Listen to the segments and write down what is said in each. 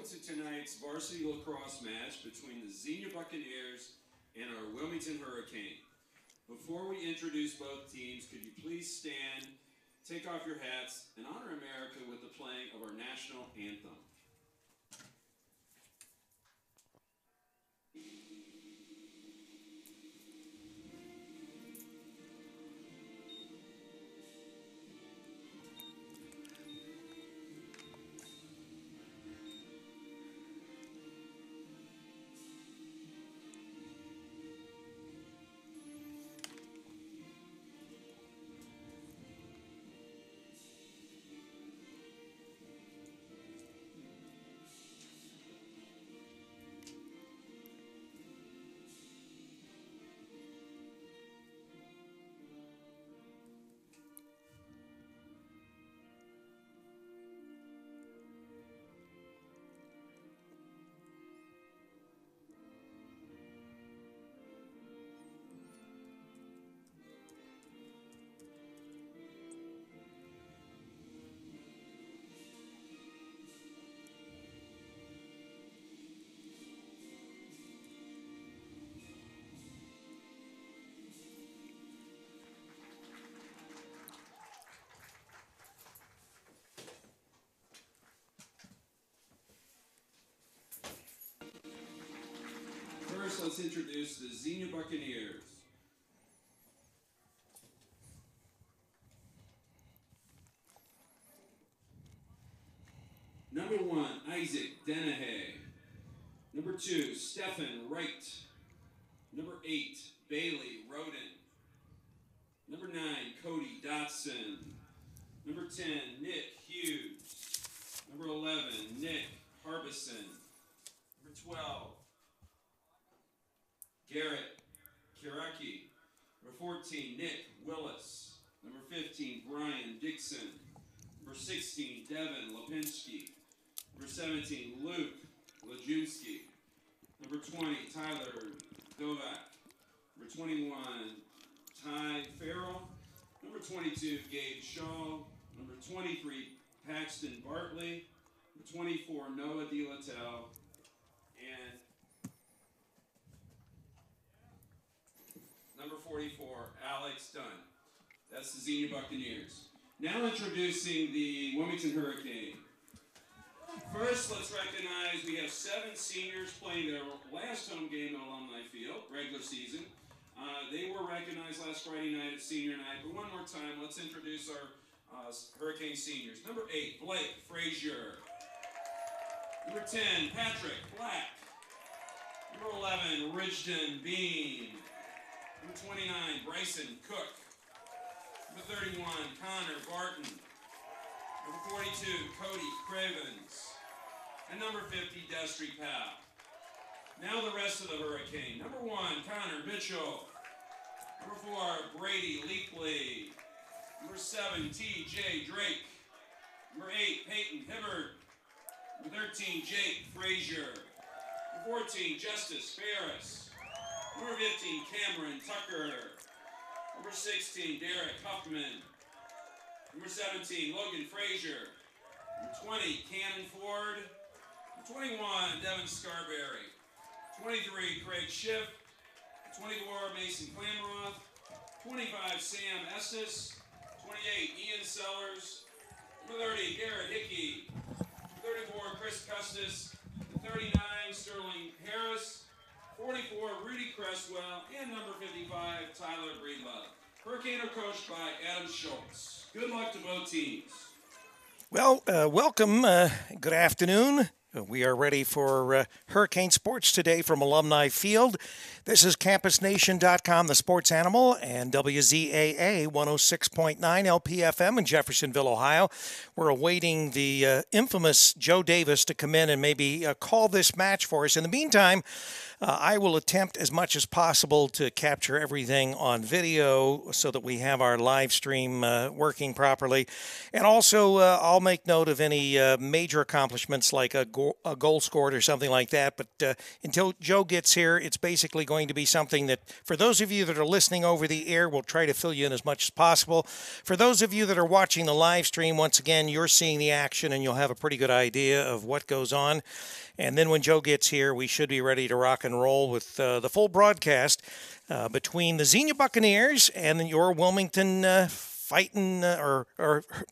to tonight's varsity lacrosse match between the Xenia Buccaneers and our Wilmington Hurricane. Before we introduce both teams, could you please stand, take off your hats, and honor America with the playing of our national anthem. First, let's introduce the Xenia Buccaneers. Number 1, Isaac Dennehay. Number 2, Stephen Wright. Number 8, Bailey Roden. Number 9, Cody Dotson. Number 10, Nick Hughes. Number 11, Nick Harbison. Number 12, Garrett Kiraki. Number 14, Nick Willis. Number 15, Brian Dixon. Number 16, Devin Lipinski. Number 17, Luke Lajunski. Number 20, Tyler Dovak. Number 21, Ty Farrell. Number 22, Gabe Shaw. Number 23, Paxton Bartley. Number 24, Noah DeLattelle. And number 44, Alex Dunn. That's the Xenia Buccaneers. Now introducing the Wilmington Hurricane. First, let's recognize we have 7 seniors playing their last home game at Alumni Field, regular season. They were recognized last Friday night at senior night, but one more time, let's introduce our Hurricane seniors. Number 8, Blake Frazier. Number 10, Patrick Black. Number 11, Ridgeton Bean. Number 29, Bryson Cook. Number 31, Connor Barton. Number 42, Cody Cravens. And number 50, Destry Powell. Now the rest of the Hurricane. Number 1, Connor Mitchell. Number 4, Brady Leakley. Number 7, T.J. Drake. Number 8, Peyton Hibbard. Number 13, Jake Frazier. Number 14, Justice Ferris. Number 15, Cameron Tucker. Number 16, Derek Huffman. Number 17, Logan Frazier. Number 20, Cannon Ford. Number 21, Devin Scarberry. 23, Craig Schiff. 24, Mason Clamroth. 25, Sam Estes. 28, Ian Sellers. Number 30, Garrett Hickey. 34, Chris Custis. 39, Sterling Harris. 44, Rudy Cresswell. And number 55, Tyler Breedlove. Hurricane are coached by Adam Schultz. Good luck to both teams. Well, welcome. Good afternoon. We are ready for Hurricane Sports today from Alumni Field. This is CampusNation.com, the sports animal, and WZAA 106.9 LPFM in Jeffersonville, Ohio. We're awaiting the infamous Joe Davis to come in and maybe call this match for us. In the meantime, I will attempt as much as possible to capture everything on video so that we have our live stream working properly. And also, I'll make note of any major accomplishments like a a goal scored or something like that. But until Joe gets here, it's basically going to be something that, for those of you that are listening over the air, we'll try to fill you in as much as possible. For those of you that are watching the live stream, once again, you're seeing the action and you'll have a pretty good idea of what goes on. And then when Joe gets here, we should be ready to rock and roll with the full broadcast between the Xenia Buccaneers and your Wilmington Fighting or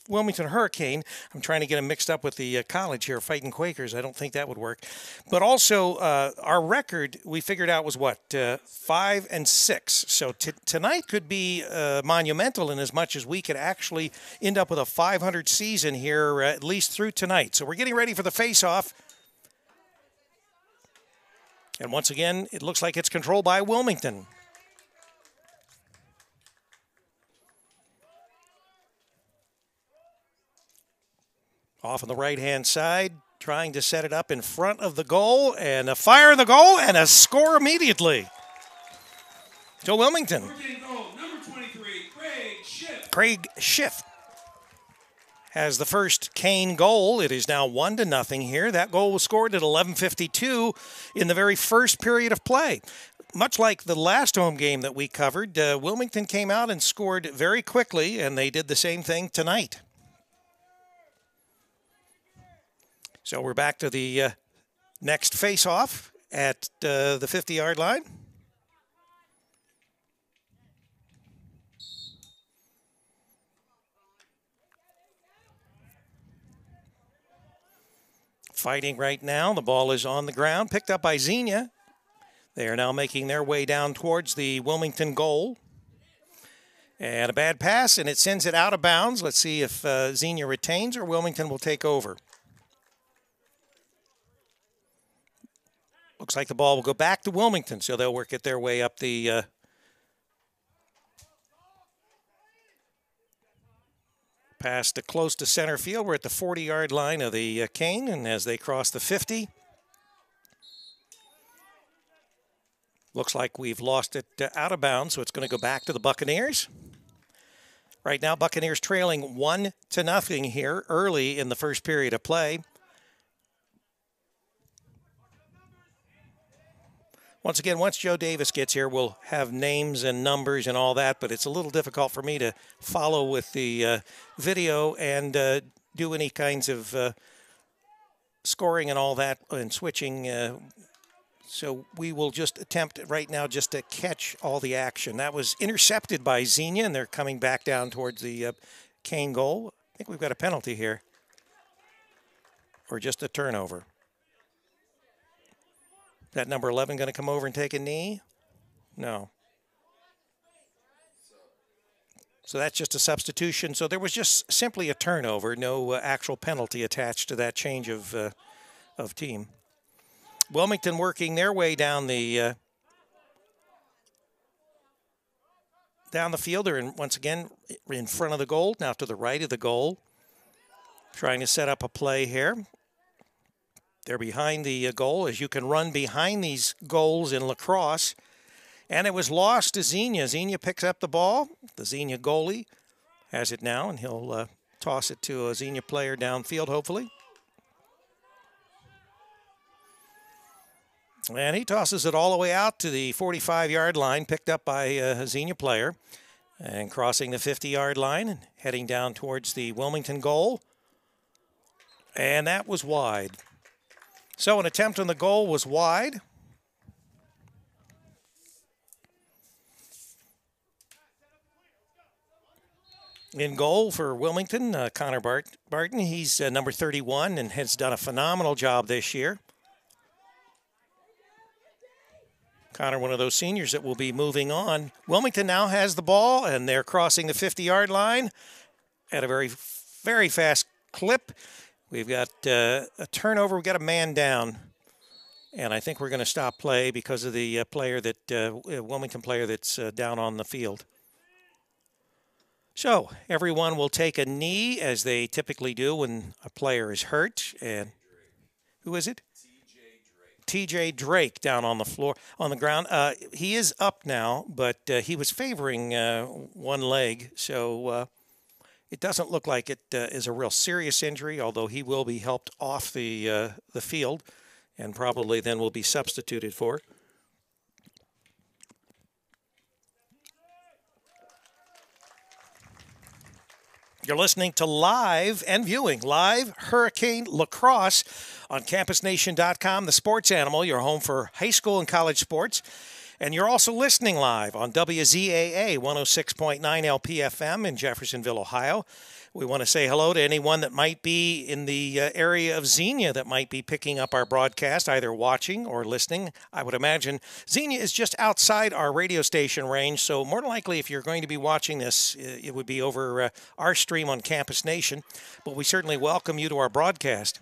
Wilmington Hurricane. I'm trying to get them mixed up with the college here, Fighting Quakers. I don't think that would work. But also, our record, we figured out, was what? 5-6. So tonight could be monumental in as much as we could actually end up with a 500 season here, at least through tonight. So we're getting ready for the face-off. And once again, it looks like it's controlled by Wilmington. Off on the right-hand side, trying to set it up in front of the goal, and a fire in the goal, and a score immediately. To Wilmington. Goal, number 23, Craig Schiff has the first Kane goal. It is now 1-0 here. That goal was scored at 11:52 in the very first period of play. Much like the last home game that we covered, Wilmington came out and scored very quickly, and they did the same thing tonight. So we're back to the next face-off at the 50-yard line. Fighting right now. The ball is on the ground, picked up by Xenia. They are now making their way down towards the Wilmington goal. And a bad pass, and it sends it out of bounds. Let's see if Xenia retains or Wilmington will take over. Looks like the ball will go back to Wilmington, so they'll work it their way up the past close to center field. We're at the 40-yard line of the Cane, and as they cross the 50, looks like we've lost it out of bounds, so it's going to go back to the Buccaneers. Right now, Buccaneers trailing 1-0 here early in the first period of play. Once again, once Joe Davis gets here, we'll have names and numbers and all that, but it's a little difficult for me to follow with the video and do any kinds of scoring and all that and switching. So we will just attempt right now just to catch all the action. That was intercepted by Xenia, and they're coming back down towards the Cane goal. I think we've got a penalty here, or just a turnover. That number 11 going to come over and take a knee? No. So that's just a substitution. So there was just simply a turnover, no actual penalty attached to that change of team. Wilmington working their way down the field. They're once again in front of the goal, now to the right of the goal, trying to set up a play here. They're behind the goal, as you can run behind these goals in lacrosse. And it was lost to Xenia. Xenia picks up the ball. The Xenia goalie has it now, and he'll toss it to a Xenia player downfield, hopefully. And he tosses it all the way out to the 45-yard line, picked up by a Xenia player. And crossing the 50-yard line and heading down towards the Wilmington goal. And that was wide. So an attempt on the goal was wide. In goal for Wilmington, Connor Barton. He's number 31 and has done a phenomenal job this year. Connor, one of those seniors that will be moving on. Wilmington now has the ball, and they're crossing the 50-yard line at a very, very fast clip. We've got a turnover. We've got a man down. And I think we're going to stop play because of the Wilmington player that's down on the field. So everyone will take a knee, as they typically do when a player is hurt. And who is it? T.J. Drake down on the floor, on the ground. He is up now, but he was favoring one leg. So It doesn't look like it is a real serious injury, although he will be helped off the field and probably then will be substituted for. You're listening to live and viewing live Hurricane Lacrosse on CampusNation.com, the sports animal, your home for high school and college sports. And you're also listening live on WZAA 106.9 LPFM in Jeffersonville, Ohio. We want to say hello to anyone that might be in the area of Xenia that might be picking up our broadcast, either watching or listening. I would imagine Xenia is just outside our radio station range, so more than likely if you're going to be watching this, it would be over our stream on Campus Nation. But we certainly welcome you to our broadcast.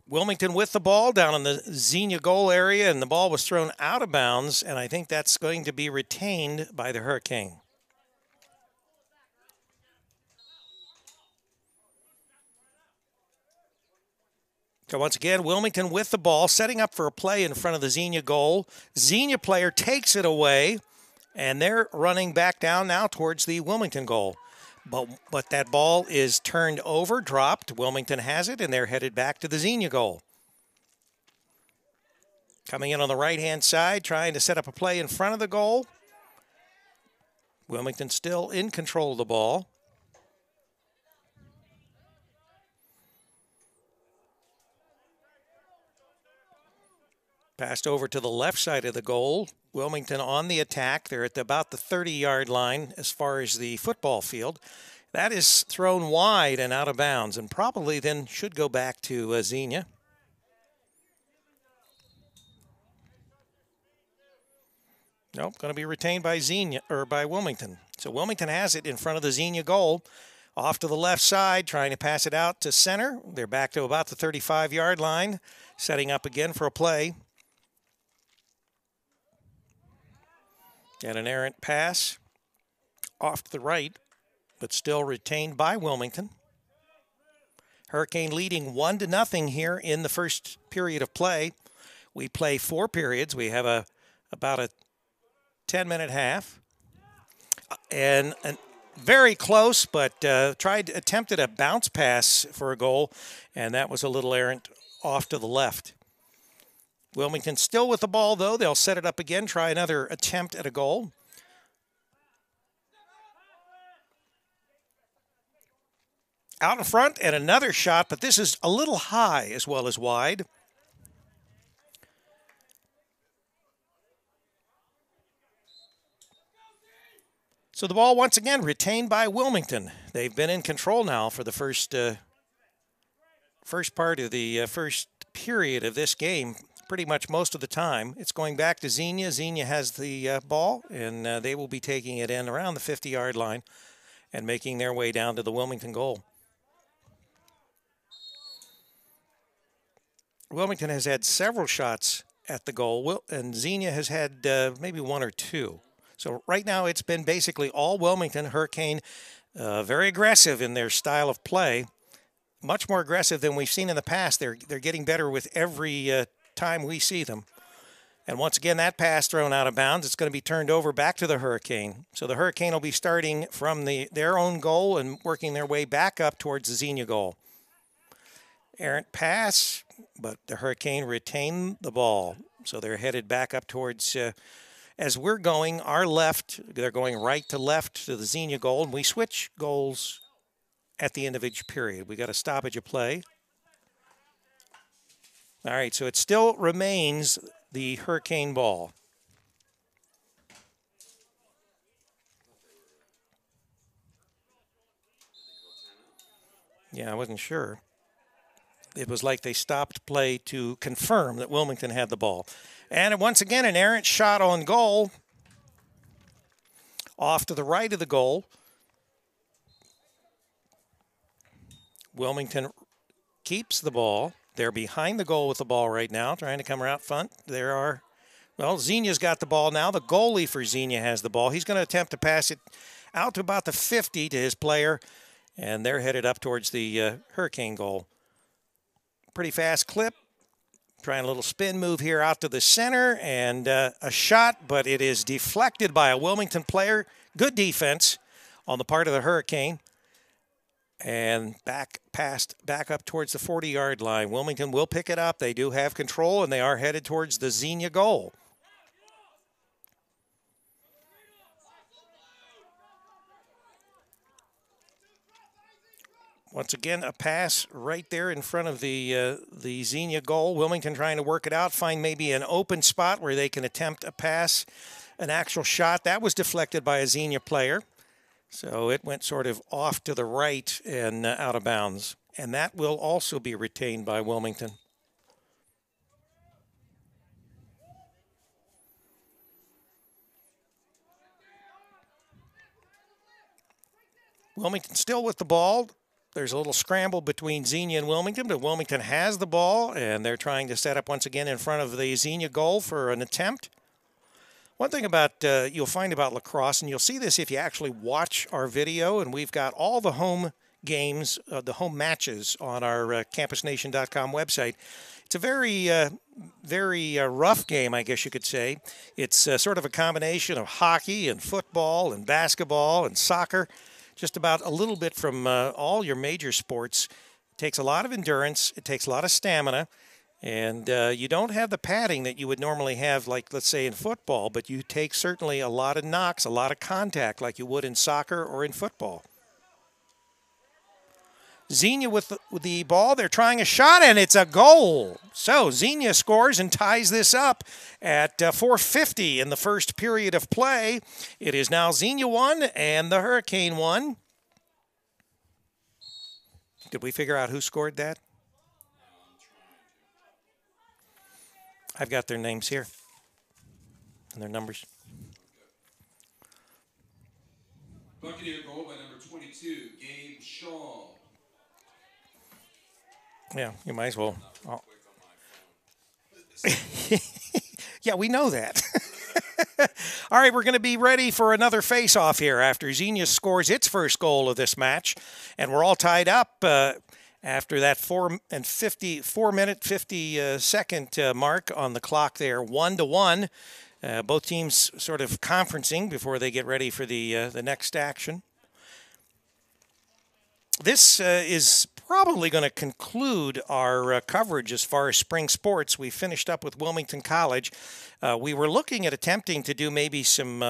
Wilmington with the ball down in the Xenia goal area, and the ball was thrown out of bounds, and I think that's going to be retained by the Hurricane. So once again, Wilmington with the ball, setting up for a play in front of the Xenia goal. Xenia player takes it away, and they're running back down now towards the Wilmington goal. But that ball is turned over, dropped. Wilmington has it, and they're headed back to the Xenia goal. Coming in on the right-hand side, trying to set up a play in front of the goal. Wilmington still in control of the ball. Passed over to the left side of the goal. Wilmington on the attack. They're at about the 30-yard line as far as the football field. That is thrown wide and out of bounds and probably then should go back to Xenia. Nope, going to be retained by Xenia or by Wilmington. So Wilmington has it in front of the Xenia goal. Off to the left side, trying to pass it out to center. They're back to about the 35-yard line, setting up again for a play. And an errant pass off to the right, but still retained by Wilmington. Hurricane leading 1-0 here in the first period of play. We play 4 periods. We have about a 10-minute half. And very close, but attempted a bounce pass for a goal, and that was a little errant off to the left. Wilmington still with the ball, though. They'll set it up again, try another attempt at a goal. Out in front, and another shot, but this is a little high as well as wide. So the ball, once again, retained by Wilmington. They've been in control now for the first part of the first period of this game. Pretty much most of the time. It's going back to Xenia. Xenia has the ball, and they will be taking it in around the 50-yard line and making their way down to the Wilmington goal. Wilmington has had several shots at the goal, and Xenia has had maybe 1 or 2. So right now it's been basically all Wilmington. Hurricane very aggressive in their style of play, much more aggressive than we've seen in the past. They're getting better with every time we see them. And once again, that pass thrown out of bounds. It's going to be turned over back to the Hurricane. So the Hurricane will be starting from their own goal and working their way back up towards the Xenia goal. Errant pass, but the Hurricane retain the ball. So they're headed back up towards, as we're going, our left. They're going right to left to the Xenia goal, and we switch goals at the end of each period. We got a stoppage of play. All right, so it still remains the Hurricane ball. Yeah, I wasn't sure. It was like they stopped play to confirm that Wilmington had the ball. And once again, an errant shot on goal. Off to the right of the goal. Wilmington keeps the ball. They're behind the goal with the ball right now, trying to come out front. Xenia's got the ball now. The goalie for Xenia has the ball. He's going to attempt to pass it out to about the 50 to his player, and they're headed up towards the Hurricane goal. Pretty fast clip. Trying a little spin move here out to the center, and a shot, but it is deflected by a Wilmington player. Good defense on the part of the Hurricane. And back up towards the 40-yard line. Wilmington will pick it up. They do have control, and they are headed towards the Xenia goal. Once again, a pass right there in front of the Xenia goal. Wilmington trying to work it out, find maybe an open spot where they can attempt a pass, an actual shot. That was deflected by a Xenia player. So it went sort of off to the right and out of bounds. And that will also be retained by Wilmington. Wilmington still with the ball. There's a little scramble between Xenia and Wilmington, but Wilmington has the ball, and they're trying to set up once again in front of the Xenia goal for an attempt. One thing about you'll find about lacrosse, and you'll see this if you actually watch our video, and we've got all the home games, the home matches on our campusnation.com website. It's a very rough game, I guess you could say. It's sort of a combination of hockey and football and basketball and soccer. Just about a little bit from all your major sports. It takes a lot of endurance. It takes a lot of stamina. And you don't have the padding that you would normally have, like, let's say, in football, but you take certainly a lot of knocks, a lot of contact like you would in soccer or in football. Xenia with the ball. They're trying a shot, and it's a goal. So Xenia scores and ties this up at 4:50 in the first period of play. It is now Xenia 1 and the Hurricane 1. Did we figure out who scored that? I've got their names here and their numbers. Buccaneer goal by number 22, Gabe Shaw. Yeah, you might as well. Oh. Yeah, we know that. All right, we're going to be ready for another face-off here after Xenia scores its first goal of this match. And we're all tied up after that 4-minute, 50-second mark on the clock there, 1-1. Both teams sort of conferencing before they get ready for the next action. This is probably going to conclude our coverage as far as spring sports. We finished up with Wilmington College. We were looking at attempting to do maybe some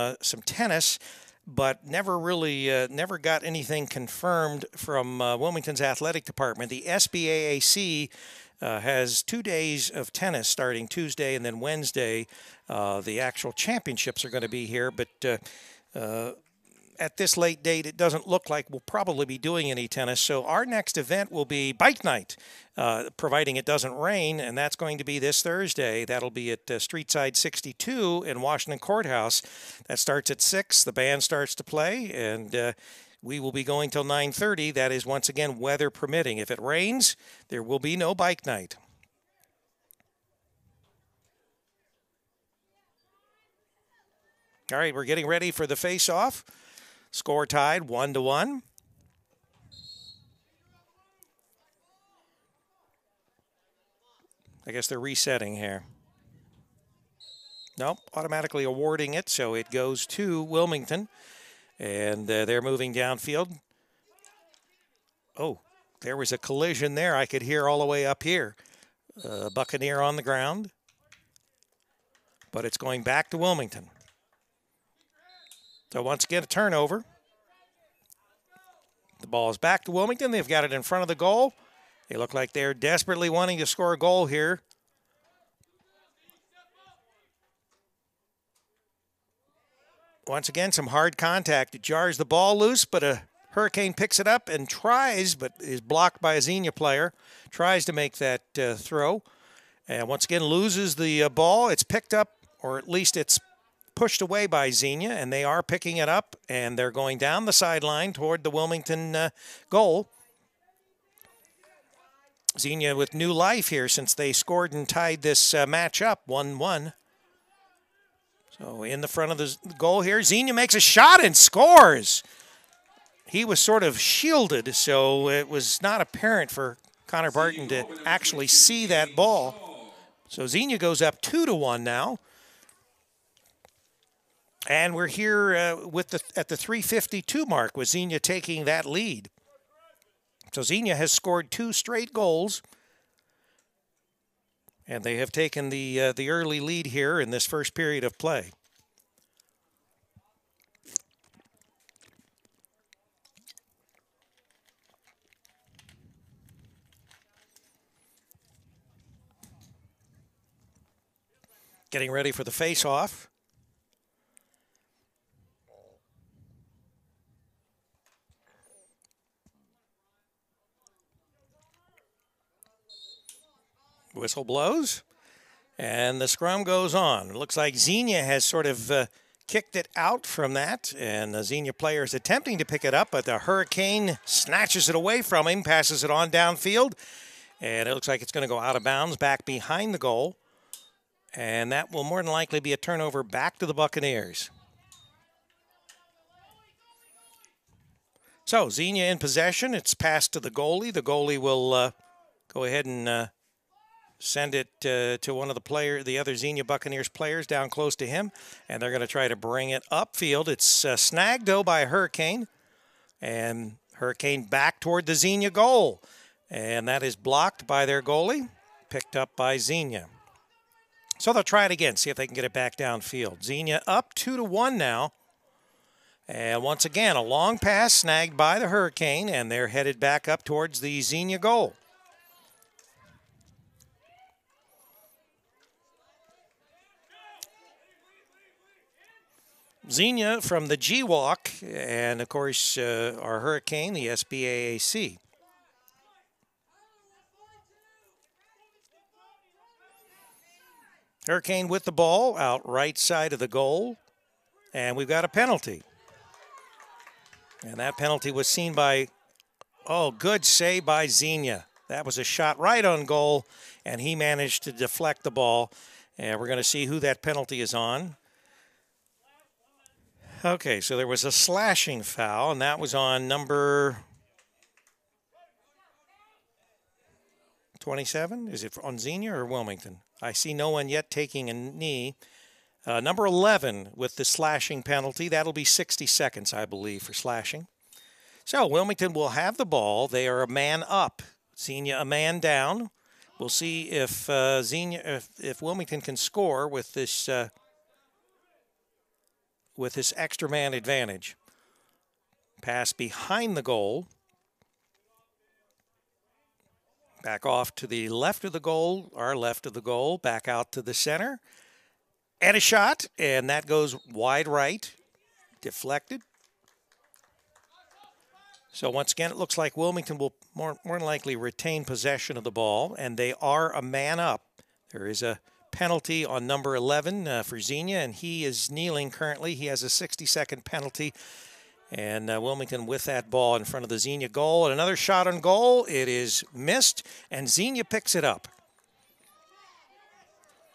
tennis, but never got anything confirmed from Wilmington's athletic department. The SBAAC has 2 days of tennis starting Tuesday and then Wednesday. The actual championships are going to be here, but at this late date, it doesn't look like we'll probably be doing any tennis. So our next event will be bike night, providing it doesn't rain, and that's going to be this Thursday. That'll be at Streetside 62 in Washington Courthouse. That starts at 6. The band starts to play, and we will be going till 9:30. That is, once again, weather permitting. If it rains, there will be no bike night. All right, we're getting ready for the face-off. Score tied 1-1. I guess they're resetting here. Nope, automatically awarding it, so it goes to Wilmington. And they're moving downfield. Oh, there was a collision there. I could hear all the way up here. Buccaneer on the ground. But it's going back to Wilmington. So once again, a turnover. The ball is back to Wilmington. They've got it in front of the goal. They look like they're desperately wanting to score a goal here. Once again, some hard contact. It jars the ball loose, but a Hurricane picks it up and tries, but is blocked by a Xenia player. Tries to make that throw. And once again, loses the ball. It's picked up, or at least it's pushed away by Xenia, and they are picking it up, and they're going down the sideline toward the Wilmington goal. Xenia with new life here since they scored and tied this match up 1-1. So in the front of the goal here, Xenia makes a shot and scores. He was sort of shielded, so it was not apparent for Connor Barton to actually see that ball. So Xenia goes up 2-1 now. And we're here at the 3:52 mark with Xenia taking that lead. So Xenia has scored 2 straight goals. And they have taken the early lead here in this first period of play. Getting ready for the face-off. Whistle blows, and the scrum goes on. It looks like Xenia has sort of kicked it out from that, and the Xenia player is attempting to pick it up, but the Hurricane snatches it away from him, passes it on downfield, and it looks like it's going to go out of bounds back behind the goal, and that will more than likely be a turnover back to the Buccaneers. So Xenia in possession. It's passed to the goalie. The goalie will go ahead and send it to one of the other Xenia Buccaneers players down close to him, and they're going to try to bring it upfield. It's snagged, though, by Hurricane, and Hurricane back toward the Xenia goal, and that is blocked by their goalie, picked up by Xenia. So they'll try it again, see if they can get it back downfield. Xenia up 2-1 now, and once again, a long pass snagged by the Hurricane, and they're headed back up towards the Xenia goal. Xenia from the G-Walk, and of course our Hurricane, the SBAAC. Hurricane with the ball out right side of the goal, and we've got a penalty. And that penalty was seen by, good save by Xenia. That was a shot right on goal, and he managed to deflect the ball. And we're going to see who that penalty is on. Okay, so there was a slashing foul, and that was on number 27. Is it on Xenia or Wilmington? I see no one yet taking a knee. Number 11 with the slashing penalty. That'll be 60 seconds, I believe, for slashing. So Wilmington will have the ball. They are a man up. Xenia a man down. We'll see if if Wilmington can score with this extra man advantage. Pass behind the goal. Back off to the left of the goal, our left of the goal, back out to the center. And a shot, and that goes wide right, deflected. So once again, it looks like Wilmington will more than likely retain possession of the ball, and they are a man up. There is a penalty on number 11 for Xenia, and he is kneeling currently. He has a 60-second penalty, and Wilmington with that ball in front of the Xenia goal. And another shot on goal. It is missed, and Xenia picks it up.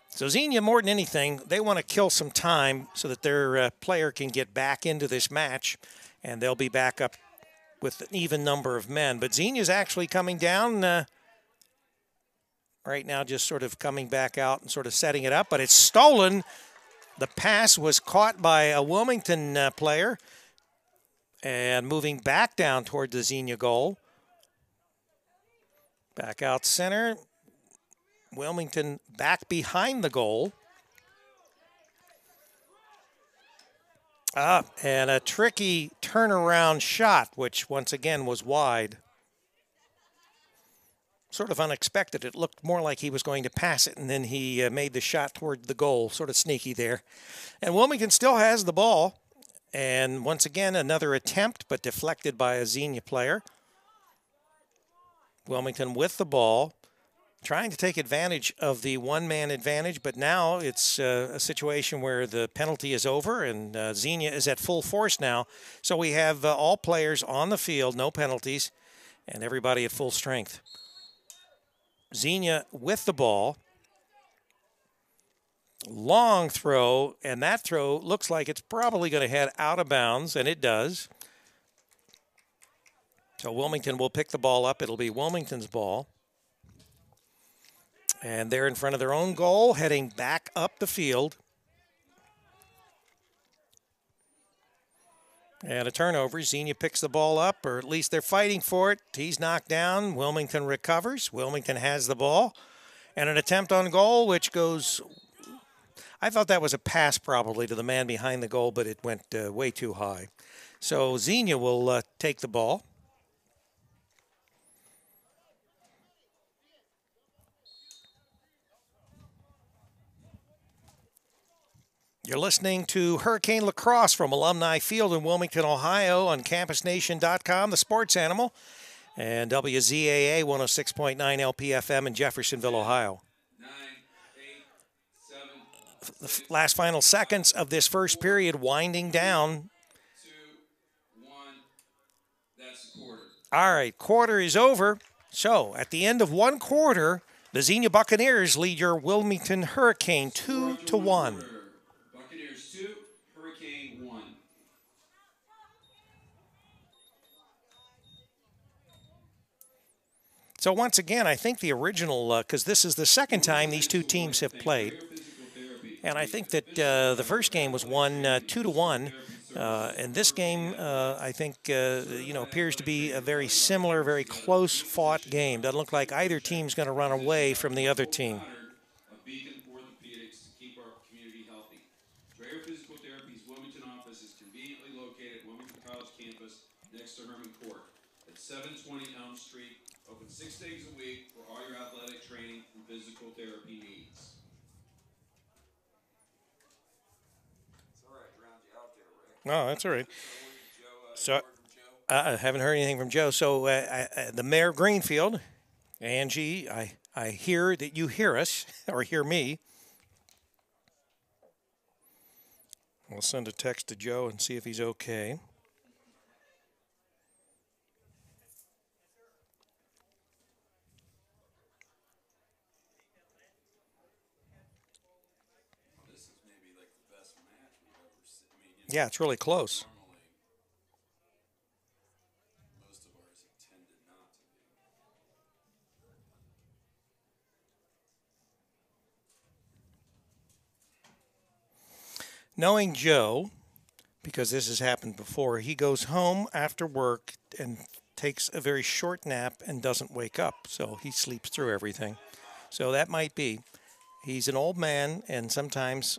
So Xenia, more than anything, they want to kill some time so that their player can get back into this match, and they'll be back up with an even number of men. But Xenia's actually coming down right now, just sort of coming back out and sort of setting it up, but it's stolen. The pass was caught by a Wilmington player and moving back down toward the Xenia goal. Back out center. Wilmington back behind the goal. And a tricky turnaround shot, which once again was wide. Sort of unexpected. It looked more like he was going to pass it, and then he made the shot toward the goal. Sort of sneaky there. And Wilmington still has the ball. And once again, another attempt, but deflected by a Xenia player. Wilmington with the ball, trying to take advantage of the one-man advantage, but now it's a situation where the penalty is over, and Xenia is at full force now. So we have all players on the field, no penalties, and everybody at full strength. Xenia with the ball. Long throw, and that throw looks like it's probably going to head out of bounds, and it does. So Wilmington will pick the ball up. It'll be Wilmington's ball. And they're in front of their own goal, heading back up the field. And a turnover. Xenia picks the ball up, or at least they're fighting for it. He's knocked down. Wilmington recovers. Wilmington has the ball. And an attempt on goal, which goes... I thought that was a pass probably to the man behind the goal, but it went way too high. So Xenia will take the ball. You're listening to Hurricane Lacrosse from Alumni Field in Wilmington, Ohio on CampusNation.com, the sports animal, and WZAA 106.9 LPFM in Jeffersonville, Ohio. The last final seconds of this first period winding down. 2-1. That's the quarter. All right, quarter is over. So at the end of one quarter, the Xenia Buccaneers lead your Wilmington Hurricane 2-1. Buccaneers 2, Hurricane 1. So once again, I think the original, because this is the second time these two teams have played. And I think that the first game was won 2-1, and this game, I think, appears to be a very similar, very close-fought game. Doesn't look like either team's going to run away from the other team. A beacon orthopedics to keep our community healthy. Strayer Physical Therapy's Wilmington office is conveniently located at Wilmington College campus next to Herman Court at 720 Elm Street. Open 6 days a week for all your athletic training and physical therapy needs. No, that's all right. So I haven't heard anything from Joe. So the mayor of Greenfield, Angie, I hear that you hear us or hear me. We'll send a text to Joe and see if he's okay. Yeah, it's really close. Most of ours have tended not to be. Knowing Joe, because this has happened before, he goes home after work and takes a very short nap and doesn't wake up. So he sleeps through everything. So that might be. He's an old man, and sometimes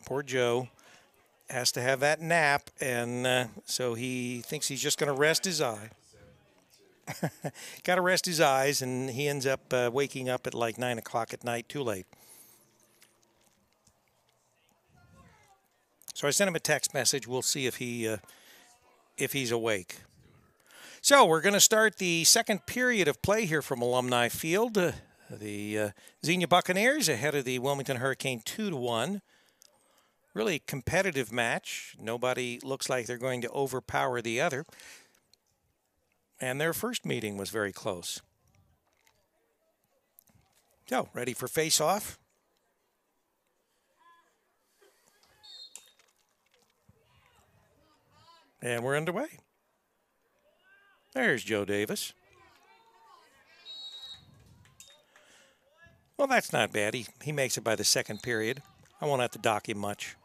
poor Joe has to have that nap, and so he thinks he's just going to rest his eye. Got to rest his eyes, and he ends up waking up at like 9 o'clock at night, too late. So I sent him a text message. We'll see if he's awake. So we're going to start the second period of play here from Alumni Field. The Xenia Buccaneers ahead of the Wilmington Hurricane 2-1. Really competitive match. Nobody looks like they're going to overpower the other. And their first meeting was very close. So, ready for face-off? And we're underway. There's Joe Davis. Well, that's not bad. He makes it by the second period. I won't have to dock him much.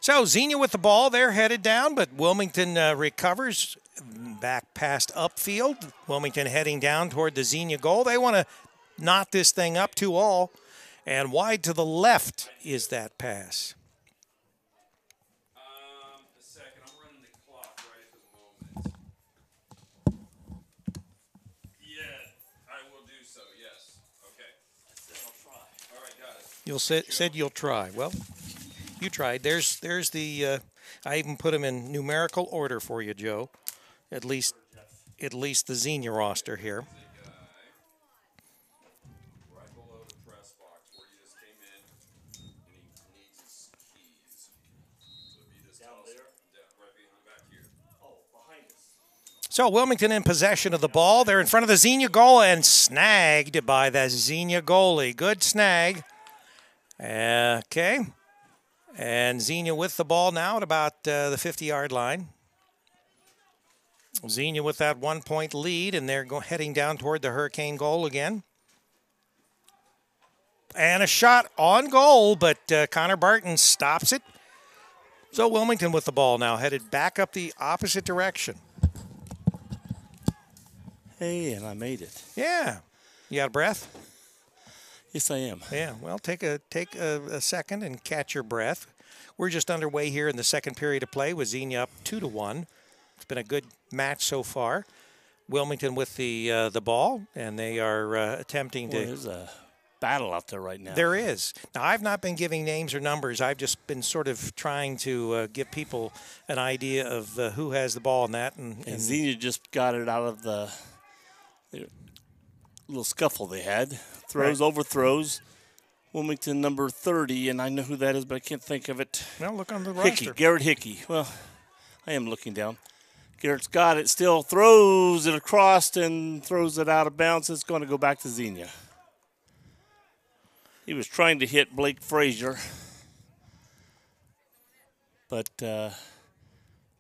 So Xenia with the ball. They're headed down, but Wilmington recovers back past upfield. Wilmington heading down toward the Xenia goal. They want to knot this thing up 2-all. And wide to the left is that pass. A second. I'm running the clock right at the moment. Yeah, I will do so, yes. Okay. I said I'll try. All right, got it. You said you'll try. Well, you tried. There's the. I even put them in numerical order for you, Joe. At least the Xenia roster here. Right below the press box where he just came in, and he needs his keys. So it'd be this down there, right behind back here. Oh, behind us. So Wilmington in possession of the ball. They're in front of the Xenia goal and snagged by the Xenia goalie. Good snag. Okay. And Xenia with the ball now at about the 50-yard line. Xenia with that 1-point lead, and they're heading down toward the Hurricane goal again. And a shot on goal, but Connor Barton stops it. So Wilmington with the ball now, headed back up the opposite direction. Hey, and I made it. Yeah. You out of breath? Yes, I am. Yeah, well, take a second and catch your breath. We're just underway here in the second period of play with Xenia up 2-1. It's been a good match so far. Wilmington with the ball, and they are attempting to. There's a battle out there right now. There is. Now, I've not been giving names or numbers. I've just been sort of trying to give people an idea of who has the ball in that. And Xenia just got it out of the little scuffle they had. Throws, right. Overthrows. Wilmington number 30, and I know who that is, but I can't think of it. Well, look on the Hickey, roster. Garrett Hickey. Well, I am looking down. Garrett's got it, still throws it across and throws it out of bounds. It's going to go back to Xenia. He was trying to hit Blake Frazier, but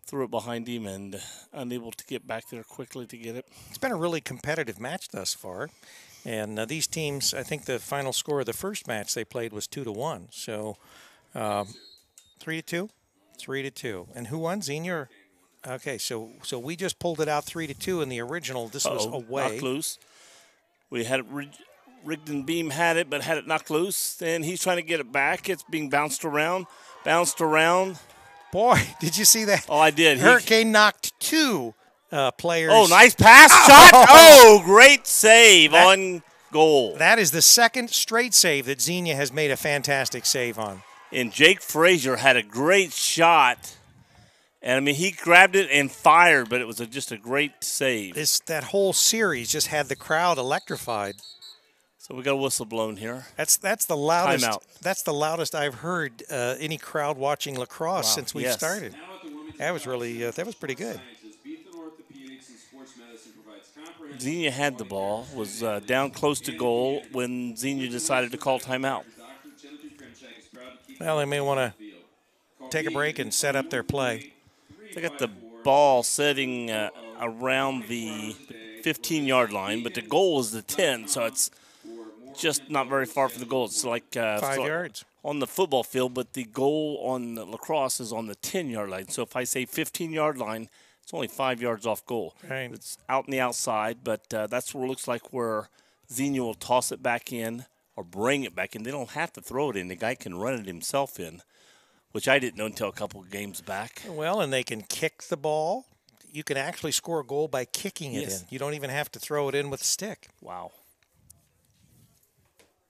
threw it behind him and unable to get back there quickly to get it. It's been a really competitive match thus far. And these teams, I think the final score of the first match they played was 2-1. So 3-2? 3-2. And who won, Xenia? Or? Okay, so we just pulled it out 3-2 in the original. This was away. Knocked loose. We had it Rigdon Beam had it, but had it knocked loose. And he's trying to get it back. It's being bounced around. Boy, did you see that? Oh, I did. Hurricane knocked two players. Oh, nice pass. Shot. Oh, great save on goal. That is the second straight save that Xenia has made a fantastic save on. And Jake Frazier had a great shot. And, I mean, he grabbed it and fired, but it was just a great save. That whole series just had the crowd electrified. So we got a whistle blown here. That's the loudest. Timeout. That's the loudest I've heard any crowd watching lacrosse since we've started. That was really that was pretty good. Xenia had the ball, was down close to goal when Xenia decided to call timeout. Well, they may want to take a break and set up their play. They got the ball setting around the 15-yard line, but the goal is the 10, so it's just not very far from the goal. It's like 5 yards on the football field, but the goal on the lacrosse is on the 10-yard line. So if I say 15-yard line, it's only 5 yards off goal. Right. It's out in the outside, but that's where it looks like where Xenia will toss it back in or bring it back in. They don't have to throw it in. The guy can run it himself in, which I didn't know until a couple of games back. Well, and they can kick the ball. You can actually score a goal by kicking it in. You don't even have to throw it in with a stick. Wow.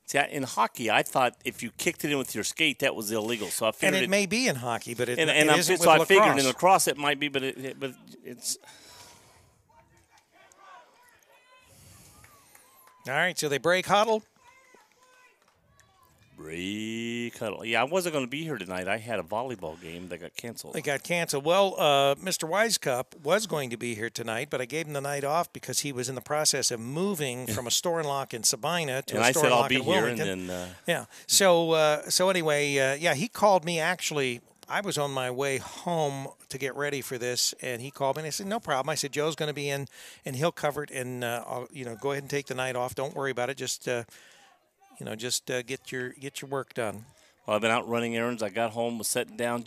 See, in hockey, I thought if you kicked it in with your skate, that was illegal. So I figured and it may be in hockey, but it isn't with so I lacrosse. figured in lacrosse it might be, but it's. All right, so they break huddle. Break huddle. Yeah, I wasn't going to be here tonight. I had a volleyball game that got canceled. They got canceled. Well, Mr. Wisecup was going to be here tonight, but I gave him the night off because he was in the process of moving from a store and lock in Sabina to a store and lock in Wilmington. And then, yeah. So anyway, he called me actually. I was on my way home to get ready for this, and he called me, and I said, no problem. I said, Joe's going to be in, and he'll cover it, and I'll, go ahead and take the night off. Don't worry about it. Just get your work done. Well, I've been out running errands. I got home, was sitting down,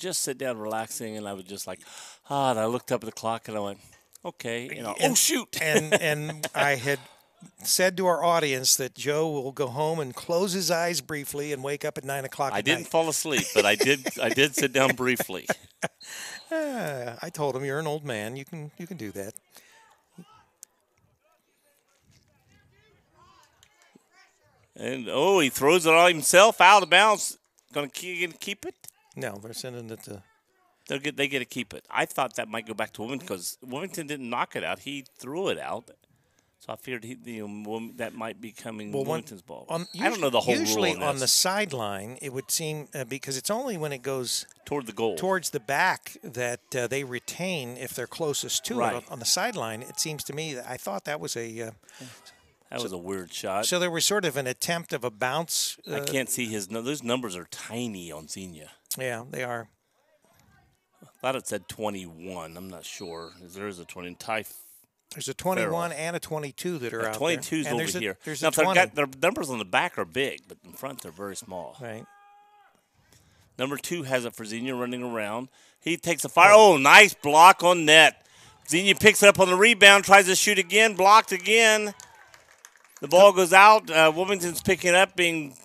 relaxing, and I was just like, and I looked up at the clock, and I went, okay, oh, shoot. and I had said to our audience that Joe will go home and close his eyes briefly and wake up at 9 o'clock I didn't fall asleep, but I did sit down briefly. I told him, you're an old man. You can do that. And, he throws it on himself out of bounds. Going to keep it? No, they're sending it to. They get to keep it. I thought that might go back to Wilmington because Wilmington didn't knock it out. He threw it out. So I figured that might be coming Wilmington's ball. I don't know the whole rule on this. Usually on the sideline, it would seem, because it's only when it goes toward the goal, towards the back, that they retain if they're closest to it. On the sideline, it seems to me that I thought that was a. That was a weird shot. So there was sort of an attempt of a bounce. I can't see those numbers are tiny on Xenia. Yeah, they are. I thought it said 21. I'm not sure. There is a 20. There's a 21 and a 22 that are out 22's there. 22's over here. There's now, a 20. their numbers on the back are big, but in front they're very small. Right. Number 2 has it for Xenia running around. He takes a fire. Oh, nice block on net. Xenia picks it up on the rebound, tries to shoot again, blocked again. The ball goes out. Wilmington's picking it up, being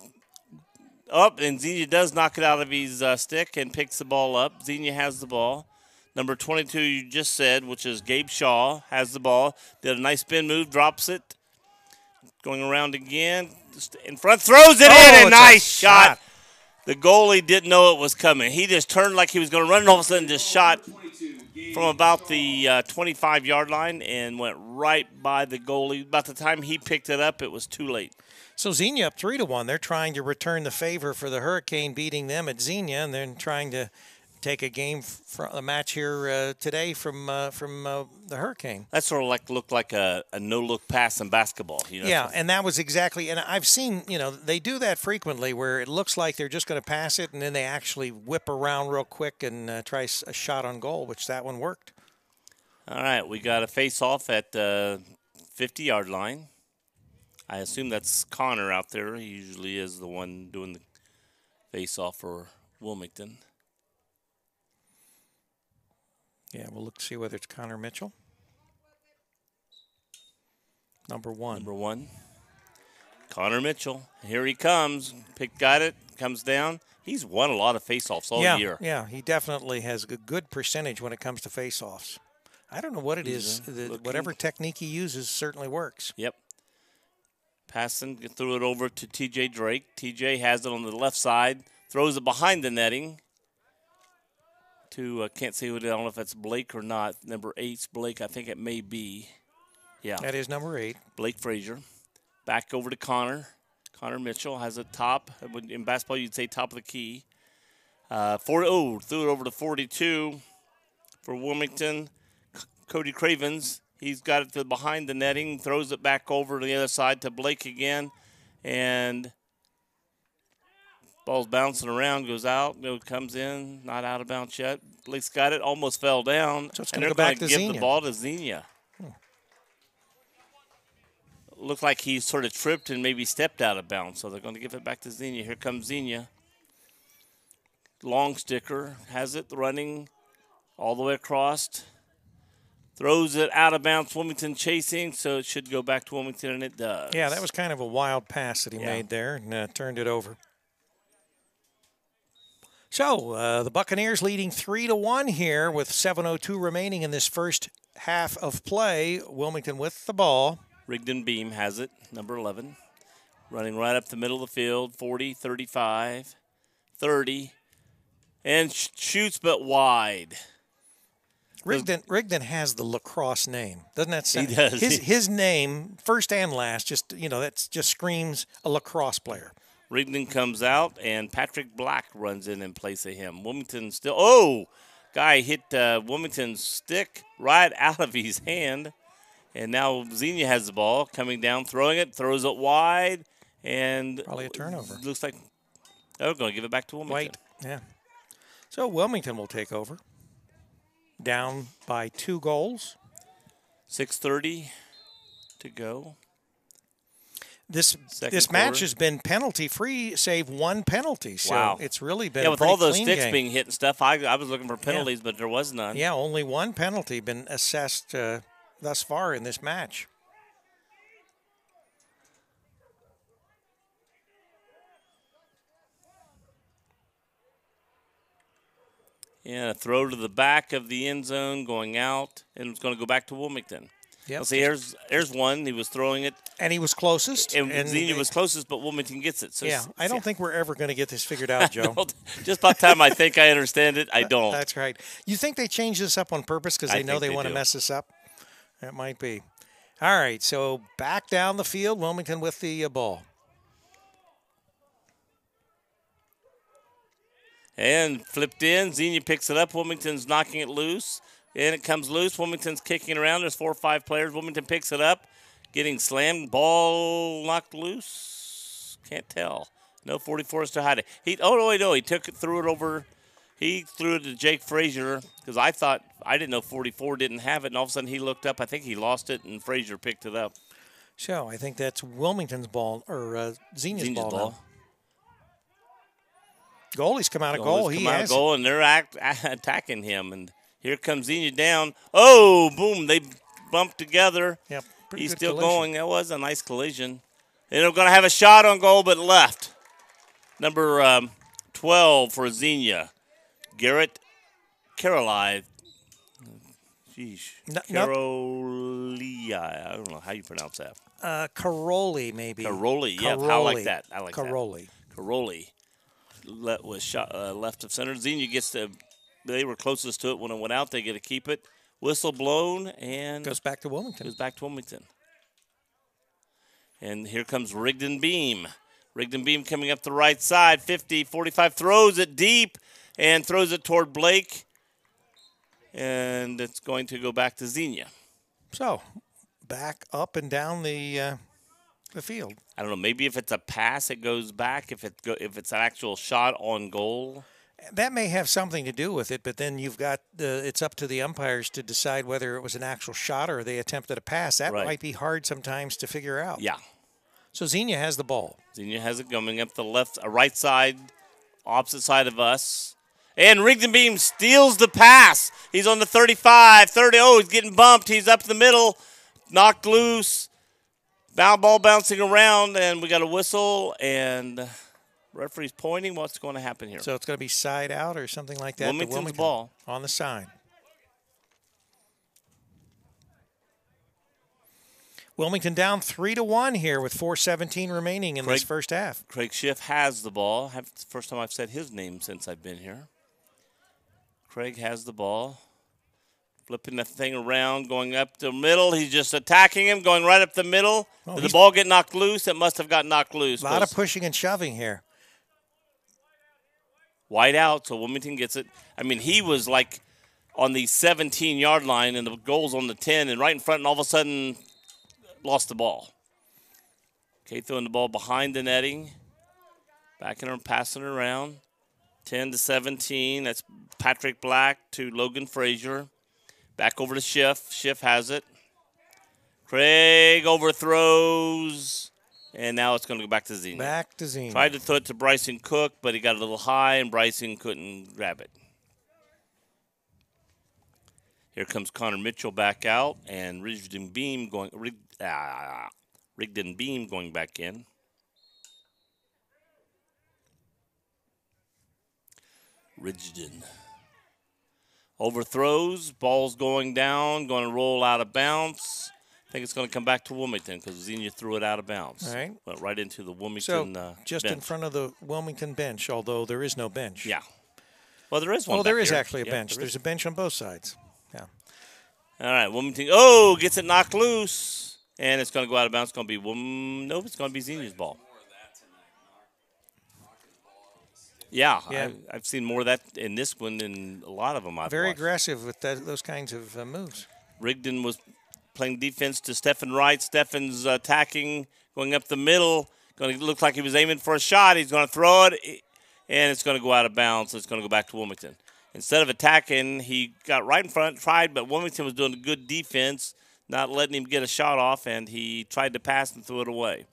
up, and Xenia does knock it out of his stick and picks the ball up. Xenia has the ball. Number 22, you just said, which is Gabe Shaw, has the ball. Did a nice spin move, drops it. Going around again. Just in front, throws it in, a nice shot. The goalie didn't know it was coming. He just turned like he was going to run, and all of a sudden just shot from about the 25-yard line and went right by the goalie. About the time he picked it up, it was too late. So Xenia up 3-1. They're trying to return the favor for the Hurricane, beating them at Xenia, and then trying to take a game from a match here today from the Hurricane. That sort of looked like a no-look pass in basketball. Yeah, and that was exactly – and I've seen, they do that frequently where it looks like they're just going to pass it, and then they actually whip around real quick and try a shot on goal, which that one worked. All right, we got a face-off at the 50-yard line. I assume that's Connor out there. He usually is the one doing the face-off for Wilmington. Yeah, we'll look to see whether it's Connor Mitchell. Number 1. Number 1. Connor Mitchell. Here he comes. Got it. Comes down. He's won a lot of face-offs all year. Yeah, he definitely has a good percentage when it comes to face-offs. I don't know what it is. Whatever technique he uses certainly works. Yep. Passing, threw it over to T.J. Drake. T.J. has it on the left side. Throws it behind the netting. Can't see who it is. I don't know if that's Blake or not. Number 8's Blake. I think it may be. Yeah. That is number 8. Blake Frazier. Back over to Connor. Connor Mitchell has a top. In basketball, you'd say top of the key. Threw it over to 42 for Wilmington. Cody Cravens. He's got it to behind the netting. Throws it back over to the other side to Blake again. And ball's bouncing around, goes out, comes in, not out of bounds yet. Blake's got it, almost fell down. So it's going to go back to Xenia. Give the ball to Xenia. Looked like he sort of tripped and maybe stepped out of bounds, so they're going to give it back to Xenia. Here comes Xenia. Long sticker, has it running all the way across. Throws it out of bounds. Wilmington chasing, so it should go back to Wilmington, and it does. Yeah, that was kind of a wild pass that he made there and turned it over. So the Buccaneers leading 3-1 here with 7:02 remaining in this first half of play. Wilmington with the ball. Rigdon Beam has it, number 11. Running right up the middle of the field, 40, 35, 30. And shoots but wide. Rigdon has the Lacrosse name. Doesn't that sound? He does. His name, first and last, that just screams a lacrosse player. Rigdon comes out, and Patrick Black runs in place of him. Wilmington still – guy hit Wilmington's stick right out of his hand. And now Xenia has the ball, coming down, throwing it, throws it wide, and probably a turnover. Looks like they're going to give it back to Wilmington. White, yeah. So Wilmington will take over. Down by 2 goals. 6:30 to go. This match has been penalty-free, save 1 penpenalty. So it's really been with all those sticks game. being hit and stuff, I was looking for penalties, but there was none. Yeah, only 1 penalty been assessed thus far in this match. Yeah, a throw to the back of the end zone going out, and it's going to go back to Wilmington. Yep. See, here's one. He was throwing it. And he was closest. And Xenia was closest, but Wilmington gets it. So I don't think we're ever going to get this figured out, Joe. Just by the time I think I understand it, I don't. That's right. You think they changed this up on purpose because they know they want to mess this up? That might be. All right, so back down the field, Wilmington with the ball. And flipped in. Xenia picks it up. Wilmington's knocking it loose. And it comes loose. Wilmington's kicking around. There's 4 or 5 players. Wilmington picks it up. Getting slammed. Ball knocked loose. Can't tell. No, 44 is to hide it. He took it, threw it over. He threw it to Jake Frazier because I didn't know 44 didn't have it, and all of a sudden he looked up. I think he lost it, and Frazier picked it up. So I think that's Wilmington's ball, or Xenia's ball now. Goalie's come out of goal. He has goal, and they're attacking him. And here comes Xenia down. Oh, boom! They bumped together. Yep. He's still going. That was a nice collision. And they're going to have a shot on goal, but left. Number 12 for Xenia, Garrett Caroli. Sheesh. Caroli. I don't know how you pronounce that. Caroli, maybe. Caroli, yeah. I like that. I like Caroli. that. Caroli. Was shot left of center. Xenia gets they were closest to it when it went out. They get to keep it. Whistle blown and goes back to Wilmington. And here comes Rigdon Beam. Rigdon Beam coming up the right side. 50-45 throws it deep and throws it toward Blake. And it's going to go back to Xenia. So back up and down the field. I don't know. Maybe if it's a pass, it goes back. If it's an actual shot on goal, that may have something to do with it. But then you've got it's up to the umpires to decide whether it was an actual shot or they attempted a pass. That might be hard sometimes to figure out. Yeah. So Xenia has the ball. Xenia has it coming up the right side, opposite side of us. And Rigdon Beam steals the pass. He's on the 35, 30. Oh, he's getting bumped. He's up the middle, knocked loose. Ball bouncing around, and we got a whistle, and referee's pointing. What's going to happen here? So it's going to be side out or something like that. Wilmington's ball. On the side. Wilmington down 3-1 here with 4:17 remaining in this first half. Craig Schiff has the ball. It's the first time I've said his name since I've been here. Craig has the ball. Flipping the thing around, going up the middle. He's just attacking him, going right up the middle. Did the ball get knocked loose? It must have got knocked loose. A lot of pushing and shoving here. Wide out, so Wilmington gets it. I mean, he was like on the 17-yard line, and the goal's on the 10, and right in front, and all of a sudden lost the ball. Okay, throwing the ball behind the netting. Backing her and passing it around. 10-17. That's Patrick Black to Logan Frazier. Back over to Schiff. Schiff has it. Craig overthrows. And now it's going to go back to Xenia. Back to Xenia. Tried to throw it to Bryson Cook, but he got a little high, and Bryson couldn't grab it. Here comes Connor Mitchell back out, and Rigdon Beam going back in. Rigdon. Overthrows, ball's going down, going to roll out of bounds. I think it's going to come back to Wilmington because Xenia threw it out of bounds. All right. Went right into the Wilmington just bench. In front of the Wilmington bench, although there is no bench. Yeah. Well, there is one. Well, there is here. actually a bench. There's a bench on both sides. Yeah. All right, Wilmington. Oh, gets it knocked loose. And it's going to go out of bounds. It's going to be nope, it's going to be Xenia's ball. Yeah. I've seen more of that in this one than a lot of them I've Very watched. aggressive with those kinds of moves. Rigdon was playing defense to Stephen Wright. Stephen's attacking, going up the middle. Going to look like he was aiming for a shot. He's going to throw it, and it's going to go out of bounds. It's going to go back to Wilmington. Instead of attacking, he got right in front, tried, but Wilmington was doing a good defense, not letting him get a shot off, and he tried to pass and threw it away.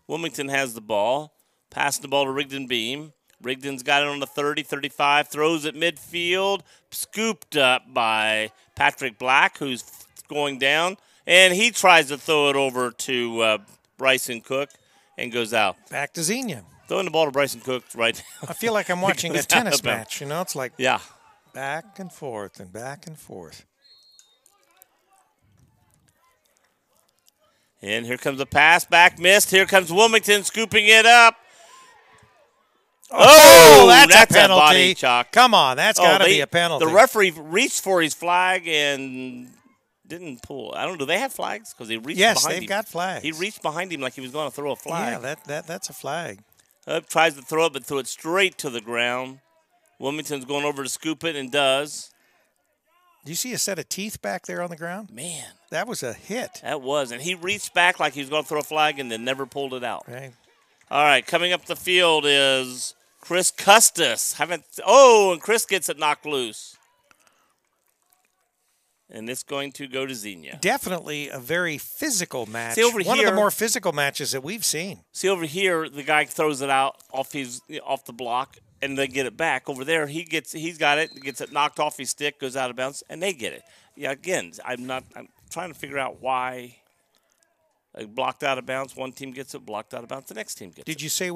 Wilmington has the ball, passing the ball to Rigdon Beam. Rigdon's got it on the 30, 35, throws it midfield, scooped up by Patrick Black, who's going down, and he tries to throw it over to Bryson Cook and goes out. Back to Xenia. Throwing the ball to Bryson Cook right now. I feel like I'm watching a tennis match. You know, it's like back and forth and back and forth. And here comes a pass, back missed. Here comes Wilmington scooping it up. Oh, that's a penalty. A body chalk. Come on, that's got to be a penalty. The referee reached for his flag and didn't pull. I don't know. Do they have flags? Because he reached behind him. Yes, they've got flags. He reached behind him like he was going to throw a flag. Yeah, that's a flag. Tries to throw it, but threw it straight to the ground. Wilmington's going over to scoop it and does. Do you see a set of teeth back there on the ground? Man. That was a hit. That was. And he reached back like he was going to throw a flag and then never pulled it out. Right. All right, coming up the field is Chris Custis. And Chris gets it knocked loose. And it's going to go to Xenia. Definitely a very physical match. See, over One here, of the more physical matches that we've seen. See, over here, the guy throws it out off the block, and they get it back. Over there, he's got it, gets it knocked off his stick, goes out of bounds, and they get it. Yeah, again, I'm trying to figure out why blocked out of bounds. One team gets it, blocked out of bounds. The next team gets it. Did you say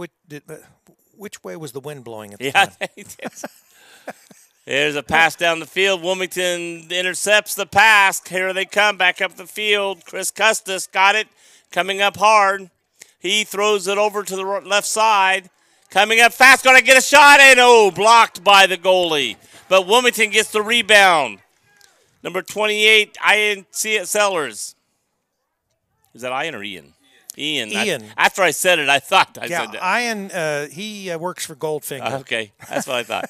which way was the wind blowing at the time? There's a pass down the field. Wilmington intercepts the pass. Here they come back up the field. Chris Custis got it, coming up hard. He throws it over to the left side. Coming up fast, going to get a shot, and blocked by the goalie. But Wilmington gets the rebound. Number 28, Ian Sellers. Is that Ian or Ian? Ian. After I said it, I thought I said that. Ian, he works for Goldfinger. Okay, that's what I thought.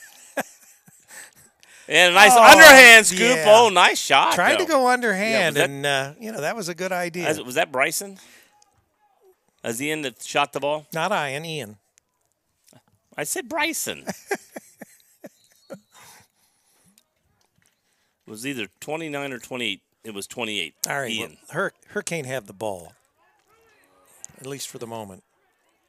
And a nice underhand scoop. Yeah. Oh, nice shot. Tried to go underhand, yeah, that was a good idea. Was that Bryson? As Ian that shot the ball? Not Ian. I said Bryson. It was either 29 or 28. It was 28. All right, Ian. Well, Hurricane have the ball, at least for the moment.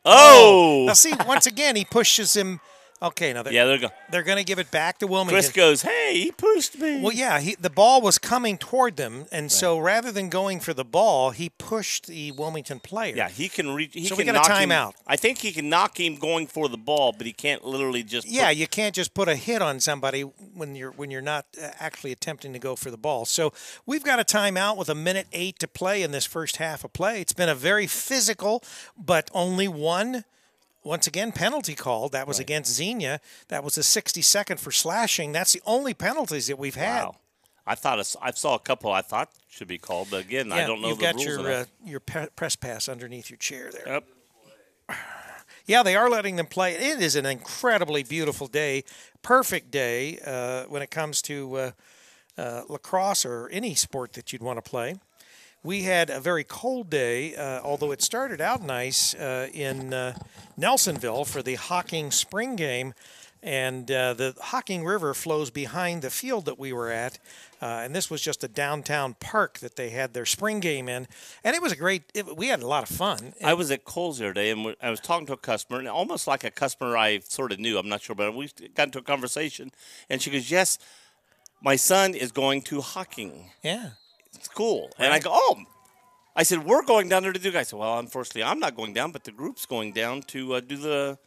Oh! Now, see, once again, he pushes him. Okay, now they're going to give it back to Wilmington. Chris goes, hey, he pushed me. Well, yeah, the ball was coming toward them, and so rather than going for the ball, he pushed the Wilmington player. Yeah, he can reach. So we got a timeout. I think he can knock him going for the ball, but he can't literally just. Yeah, you can't just put a hit on somebody when you're not actually attempting to go for the ball. So we've got a timeout with 1:08 to play in this first half of play. It's been a very physical, but only one. Once again, penalty called. That was against Xenia. That was a 60-second for slashing. That's the only penalties that we've had. Wow. I saw a couple I thought should be called, but again, I don't know the rules. You've got your press pass underneath your chair there. Yep. Yeah, they are letting them play. It is an incredibly beautiful day, perfect day when it comes to lacrosse or any sport that you'd want to play. We had a very cold day, although it started out nice in Nelsonville for the Hocking spring game. And the Hocking River flows behind the field that we were at. And this was just a downtown park that they had their spring game in. And it was we had a lot of fun. I was at Kohl's the other day, and I was talking to a customer, and almost like a customer I sort of knew. I'm not sure, but we got into a conversation. And she goes, yes, my son is going to Hocking. Yeah. It's cool. Right. And I go, I said, we're going down there to do. I said, well, unfortunately, I'm not going down, but the group's going down to do the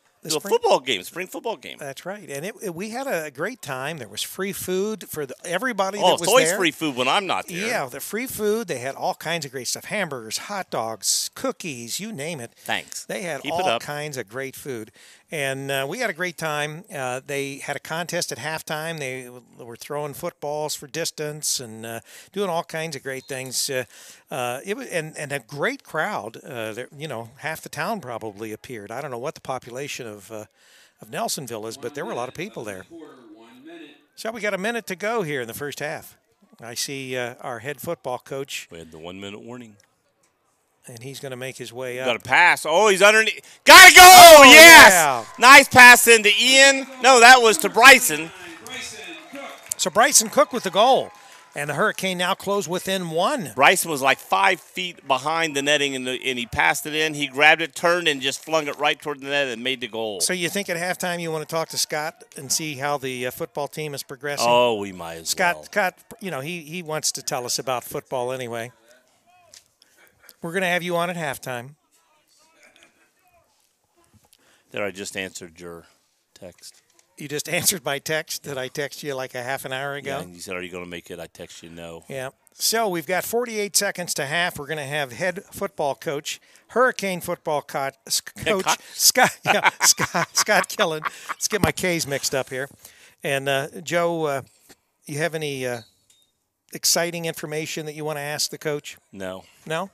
football game, spring football game. That's right. And we had a great time. There was free food for everybody that was there. Oh, it's always free food when I'm not there. Yeah, the free food. They had all kinds of great stuff. Hamburgers, hot dogs, cookies, you name it. Thanks. They had Keep all kinds of great food. And we had a great time. They had a contest at halftime. They were throwing footballs for distance and doing all kinds of great things. It was and a great crowd. Half the town probably appeared. I don't know what the population of Nelsonville is, but there were a lot of people there. So we got a minute to go here in the first half. I see our head football coach. We had the 1 minute warning. And he's going to make his way up. Got a pass. Oh, he's underneath. Got to go! Oh, yes! Yeah. Nice pass into Ian. No, that was to Bryson. So Bryson Cook with the goal. And the Hurricane now close within one. Bryson was like 5 feet behind the netting, and he passed it in. He grabbed it, turned, and just flung it right toward the net and made the goal. So you think at halftime you want to talk to Scott and see how the football team is progressing? Oh, we might as well. Scott, he wants to tell us about football anyway. We're going to have you on at halftime. There, I just answered your text. You just answered my text that I texted you like a half an hour ago? Yeah, and you said, are you going to make it? I text you no. Yeah. So we've got 48 seconds to half. We're going to have head football coach, Hurricane football coach, Scott Killen. Let's get my K's mixed up here. And, Joe, you have any exciting information that you want to ask the coach? No. No?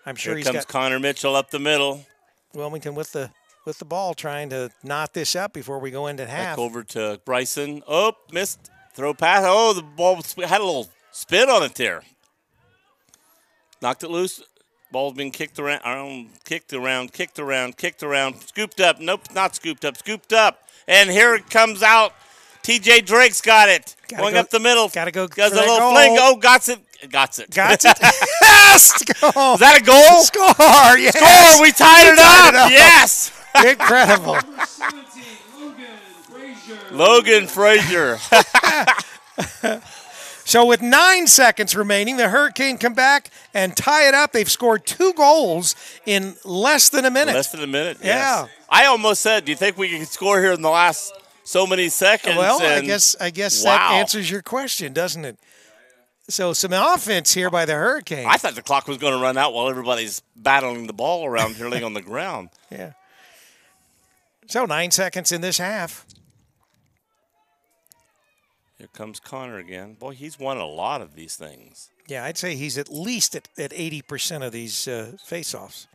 I'm sure Here comes Connor Mitchell up the middle. Wilmington with the ball, trying to knot this up before we go into half. Back over to Bryson. Oh, missed. Throw pass. Oh, the ball had a little spin on it there. Knocked it loose. Ball's been kicked around, scooped up. Nope, not scooped up, scooped up. And here it comes out. TJ Drake's got it. Going up the middle. Gotta go. Does a little fling. Oh, got it. Got it. Yes! Was that a goal? Score! Yes! Score! We tied it up! Yes! Incredible. Number 17, Logan Frazier. So with 9 seconds remaining, the Hurricane come back and tie it up. They've scored 2 goals in less than a minute. Less than a minute, yes. Yeah. I almost said, do you think we can score here in the last so many seconds? Well, I guess that answers your question, doesn't it? So some offense here by the Hurricane. I thought the clock was going to run out while everybody's battling the ball around here laying on the ground. Yeah. So 9 seconds in this half. Here comes Connor again. Boy, he's won a lot of these things. Yeah, I'd say he's at least at 80% of these face-offs.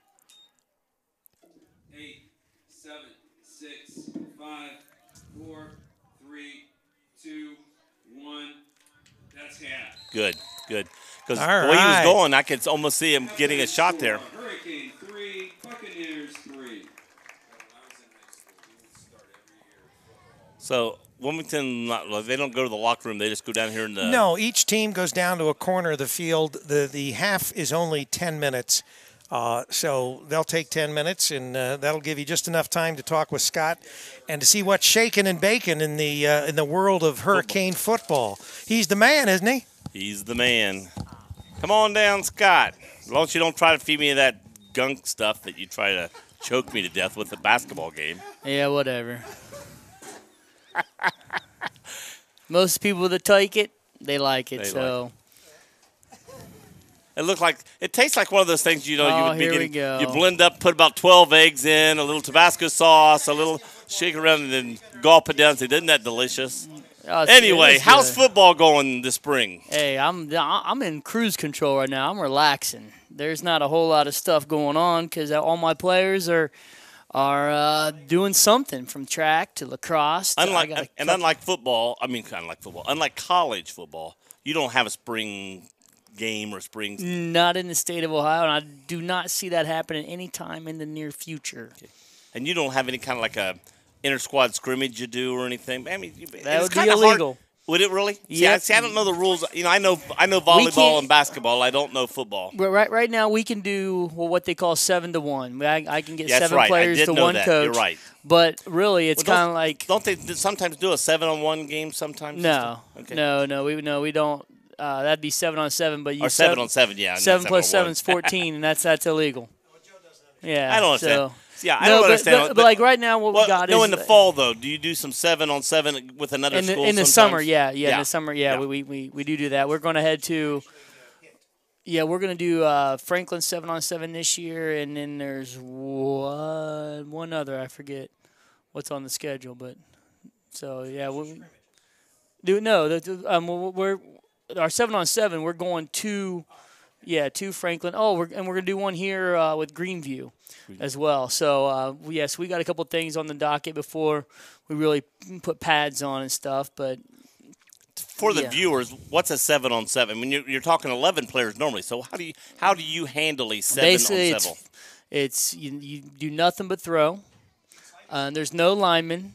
8, 7, 6, 5, 4, 3, 2, 1. That's half. Good. Because the All way he was right. going, I could almost see him getting a shot there. Hurricane 3, Buccaneers 3. So Wilmington, they don't go to the locker room. They just go down here in the. No, each team goes down to a corner of the field. The half is only 10 minutes. So they'll take 10 minutes, and that'll give you just enough time to talk with Scott and to see what's shaking and baking in the world of Hurricane football. He's the man, isn't he? He's the man. Come on down, Scott. As long as you don't try to feed me that gunk stuff that you try to choke me to death with the basketball game. Yeah, whatever. Most people that take it, they like it. It tastes like one of those things, you would be here we getting. go. You blend up, put about 12 eggs in, a little Tabasco sauce, a little shake around, and then gulp it down. And say, isn't that delicious? Anyway, how's football going this spring? Hey, I'm in cruise control right now. I'm relaxing. There's not a whole lot of stuff going on because all my players are doing something from track to lacrosse. Unlike football, unlike college football, you don't have a spring game or spring. Not in the state of Ohio, and I do not see that happening anytime in the near future. Okay. And you don't have any kind of like a inter-squad scrimmage you do or anything? I mean, that would be illegal. Hard. Would it really? Yeah. See, I don't know the rules. I know volleyball and basketball. I don't know football. Right now, we can do what they call 7-to-1. I can get that's 7 right. players to one that. coach. You're right. But really, it's kind of like. Don't they sometimes do a 7-on-1 game? Sometimes. No. Okay. No, we don't. That'd be 7-on-7, but you or 7-on-7, yeah. 7 plus 7 is 14, and that's illegal. Yeah, I don't understand. So, I don't understand. But like right now, what we got is in the fall though. Do you do some 7-on-7 with another school? In the sometimes? summer, yeah. In the summer, we do that. We're going to head to. Yeah, we're going to do Franklin 7-on-7 this year, and then there's one other. I forget what's on the schedule, but so yeah, we're our 7-on-7. We're going to Franklin. We're going to do one here with Greenview as well. So yes, we got a couple things on the docket before we really put pads on and stuff, but. For the viewers, what's a 7-on-7? I mean, you're talking 11 players normally. So how do you handle a 7-on-7? Basically, it's you do nothing but throw. There's no linemen.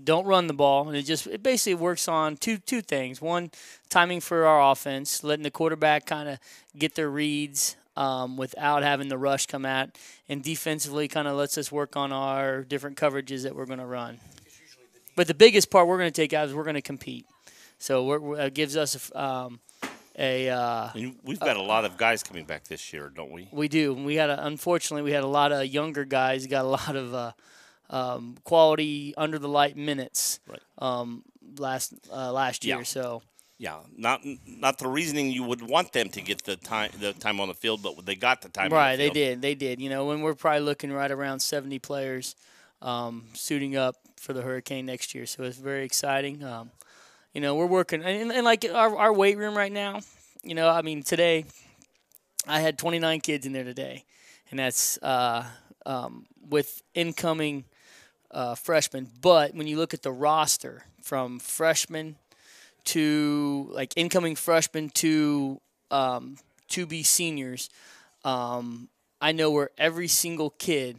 Don't run the ball. And it basically works on two things. One, timing for our offense, letting the quarterback kind of get their reads without having the rush come out, and defensively kind of lets us work on our different coverages that we're going to run. But the biggest part we're going to take out is we're going to compete. So it gives us we've got a lot of guys coming back this year, don't we? We do. Unfortunately, we had a lot of younger guys. Got a lot of quality under the light minutes last year. So not the reasoning you would want them to get the time on the field, but they got the time. Right, on the field. they did. When we're probably looking right around 70 players suiting up for the Hurricane next year. So it's very exciting. We're working, and like our weight room right now, today I had 29 kids in there today, and that's with incoming freshmen. But when you look at the roster from freshmen to incoming freshmen to be seniors, I know where every single kid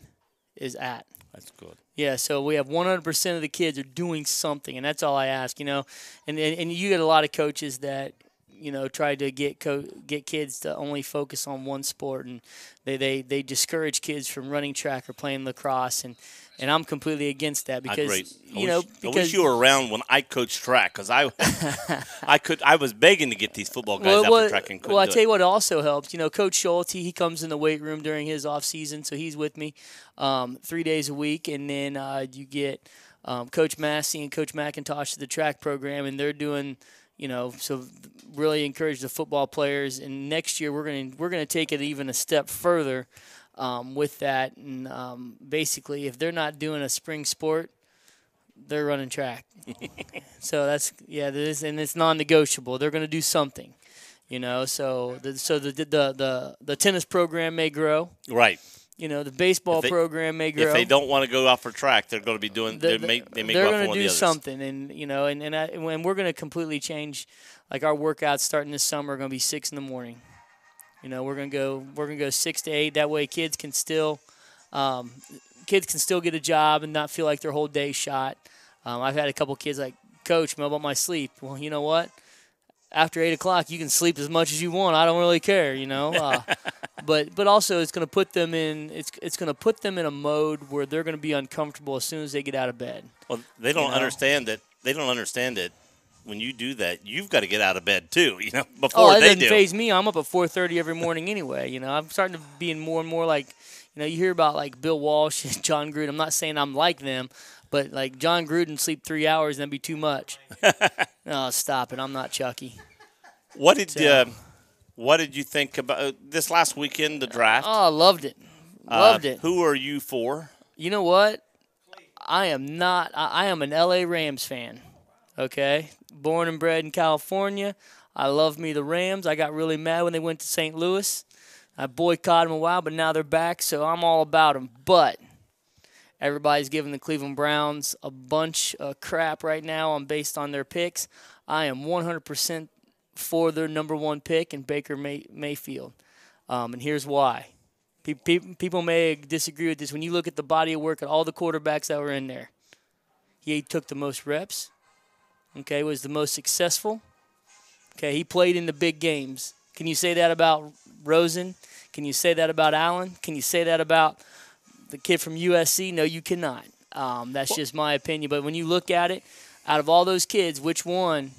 is at. That's good. Yeah, so we have 100% of the kids are doing something, and that's all I ask, And you get a lot of coaches that, try to get kids to only focus on one sport, and they discourage kids from running track or playing lacrosse, and I'm completely against that because I wish you were around when I coached track because I was begging to get these football guys out for track and couldn't. Well, I tell you what also helps. Coach Schulte, he comes in the weight room during his off season, so he's with me 3 days a week, and then you get Coach Massey and Coach McIntosh to the track program, and they're doing. So really encourage the football players. And next year we're gonna take it even a step further with that. And basically, if they're not doing a spring sport, they're running track. So and it's non-negotiable. They're gonna do something. So the tennis program may grow. Right. The baseball program may grow. If they don't want to go out for track, they're going to be doing. They may they're go out for one of the others. They're going to do something, and we're going to completely change. Like our workouts starting this summer are going to be 6 in the morning. We're going to go 6 to 8. That way, kids can still get a job and not feel like their whole day's shot. I've had a couple kids like, Coach, how about my sleep? Well, you know what? After 8 o'clock, you can sleep as much as you want. I don't really care, But also, it's going to put them in. It's going to put them in a mode where they're going to be uncomfortable as soon as they get out of bed. Well, they don't understand that. They don't understand that when you do that, you've got to get out of bed too. Before that they doesn't do. faze me. I'm up at 4:30 every morning anyway. I'm starting to be more and more like. You hear about like Bill Walsh and John Gruden. I'm not saying I'm like them. But, like, John Gruden sleep 3 hours, and that'd be too much. No, stop it. I'm not Chucky. What did you think about this last weekend, the draft? Oh, I loved it. Loved it. Who are you for? You know what? I am not. I am an L.A. Rams fan, okay? Born and bred in California. I love me the Rams. I got really mad when they went to St. Louis. I boycotted them a while, but now they're back, so I'm all about them. But everybody's giving the Cleveland Browns a bunch of crap right now based on their picks. I am 100% for their number one pick in Baker Mayfield. And here's why. People may disagree with this. When you look at the body of work of all the quarterbacks that were in there, he took the most reps, okay, was the most successful. Okay, he played in the big games. Can you say that about Rosen? Can you say that about Allen? Can you say that about the kid from USC? No, you cannot. That's just my opinion. But when you look at it, out of all those kids, which one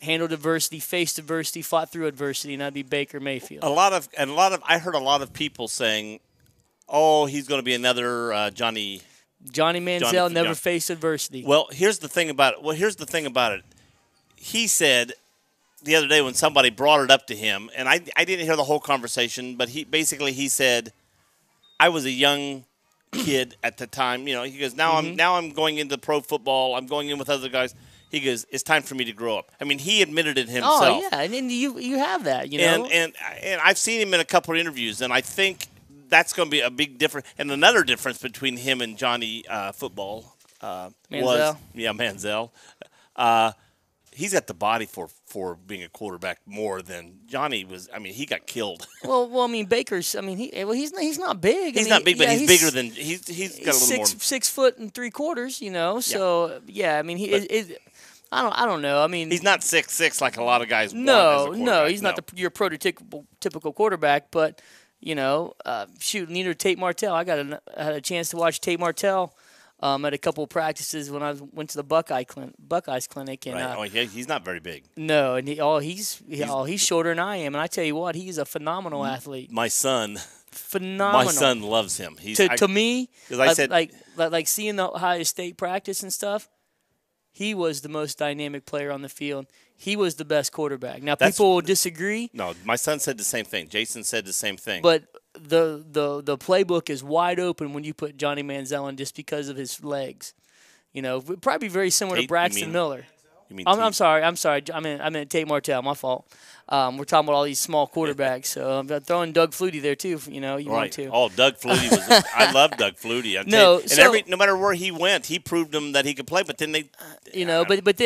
handled adversity, faced adversity, fought through adversity, and that'd be Baker Mayfield. I heard a lot of people saying, "Oh, he's going to be another Johnny Manziel never faced adversity." Well, here's the thing about it. He said the other day when somebody brought it up to him, and I didn't hear the whole conversation, but he said, "I was a young kid at the time." He goes, "Now I'm going into pro football. I'm going in with other guys." He goes, "It's time for me to grow up." I mean, he admitted it himself. Oh yeah, and you have that, And I've seen him in a couple of interviews, and I think that's going to be a big difference. And another difference between him and Johnny football Manziel. He's got the body for being a quarterback more than Johnny was. I mean, he got killed. Well, I mean, Baker's. I mean, he's not big. He's not big, but he's bigger than he's got a little more. 6 foot and 3/4. So yeah, I mean, I don't know. I mean, he's not 6'6" like a lot of guys. No, he's not your prototypical quarterback. But neither Tate Martell. I had a chance to watch Tate Martell. At a couple of practices when I went to the Buckeyes clinic, and right. He's not very big. No, and he's shorter than I am, and I tell you what, he's a phenomenal athlete. My son, phenomenal. My son loves him. To me, I said like seeing the Ohio State practice and stuff. He was the most dynamic player on the field. He was the best quarterback. Now people will disagree. No, my son said the same thing. Jason said the same thing. But the playbook is wide open when you put Johnny Manziel in just because of his legs. Probably very similar to Braxton Miller. You mean I'm sorry. I meant Tate Martell. My fault. We're talking about all these small quarterbacks. So I'm throwing Doug Flutie there too. Want to. Oh, Doug Flutie was. I love Doug Flutie. No matter where he went, he proved him that he could play. But then they. But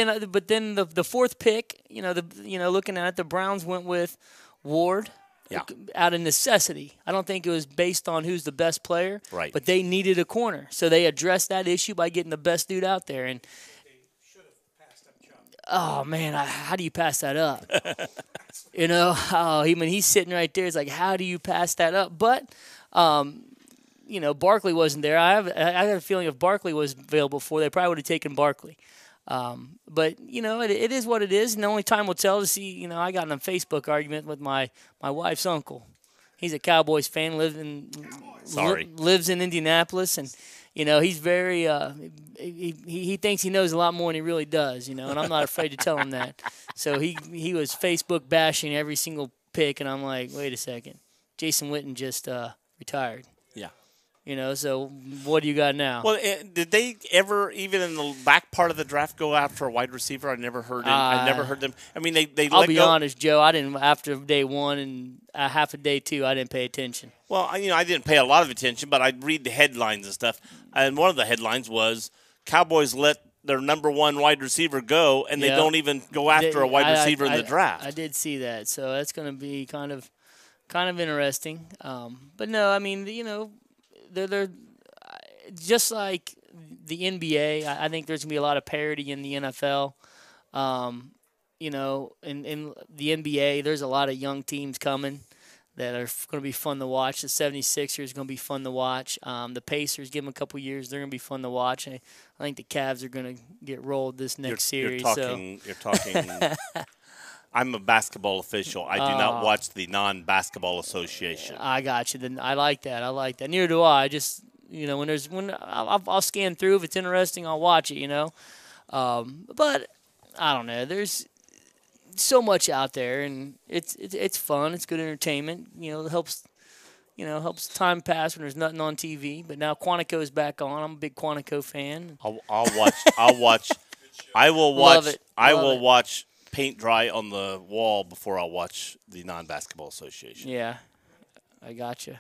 then the fourth pick. Looking at it, the Browns went with Ward. Yeah. out of necessity. I don't think it was based on who's the best player. Right. But they needed a corner, so they addressed that issue by getting the best dude out there. And oh man, how do you pass that up? When he's sitting right there, it's like, how do you pass that up? But Barkley wasn't there. I have a feeling if Barkley was available for, they probably would have taken Barkley. But it is what it is, and the only time will tell to see. I got in a Facebook argument with my wife's uncle. He's a Cowboys fan, lives in Indianapolis, and he's very he thinks he knows a lot more than he really does. And I'm not afraid to tell him that. So he was Facebook bashing every single pick, and I'm like, wait a second, Jason Witten just retired. Yeah. So what do you got now? Well, did they ever, even in the back part of the draft, go after a wide receiver? I never heard them. I mean, they. I'll be honest, Joe. I didn't after day one and half of day two. I didn't pay attention. Well, I didn't pay a lot of attention, but I'd read the headlines and stuff. And one of the headlines was Cowboys let their number one wide receiver go, and they don't even go after a wide receiver in the draft. I did see that, so that's going to be kind of interesting. But no, I mean, they're just like the NBA. I think there's going to be a lot of parity in the NFL. In the NBA, there's a lot of young teams coming that are going to be fun to watch. The 76ers are going to be fun to watch. The Pacers, give them a couple years, they're going to be fun to watch. I think the Cavs are going to get rolled this next series. You're talking. I'm a basketball official. I do not watch the non-basketball association. I got you. Then I like that. Neither do I. Just when I'll scan through. If it's interesting, I'll watch it. But I don't know. There's so much out there, and it's fun. It's good entertainment. It helps time pass when there's nothing on TV. But now Quantico's back on. I'm a big Quantico fan. I'll watch. I will watch. I will watch paint dry on the wall before I watch the non-basketball association. Yeah, I got you.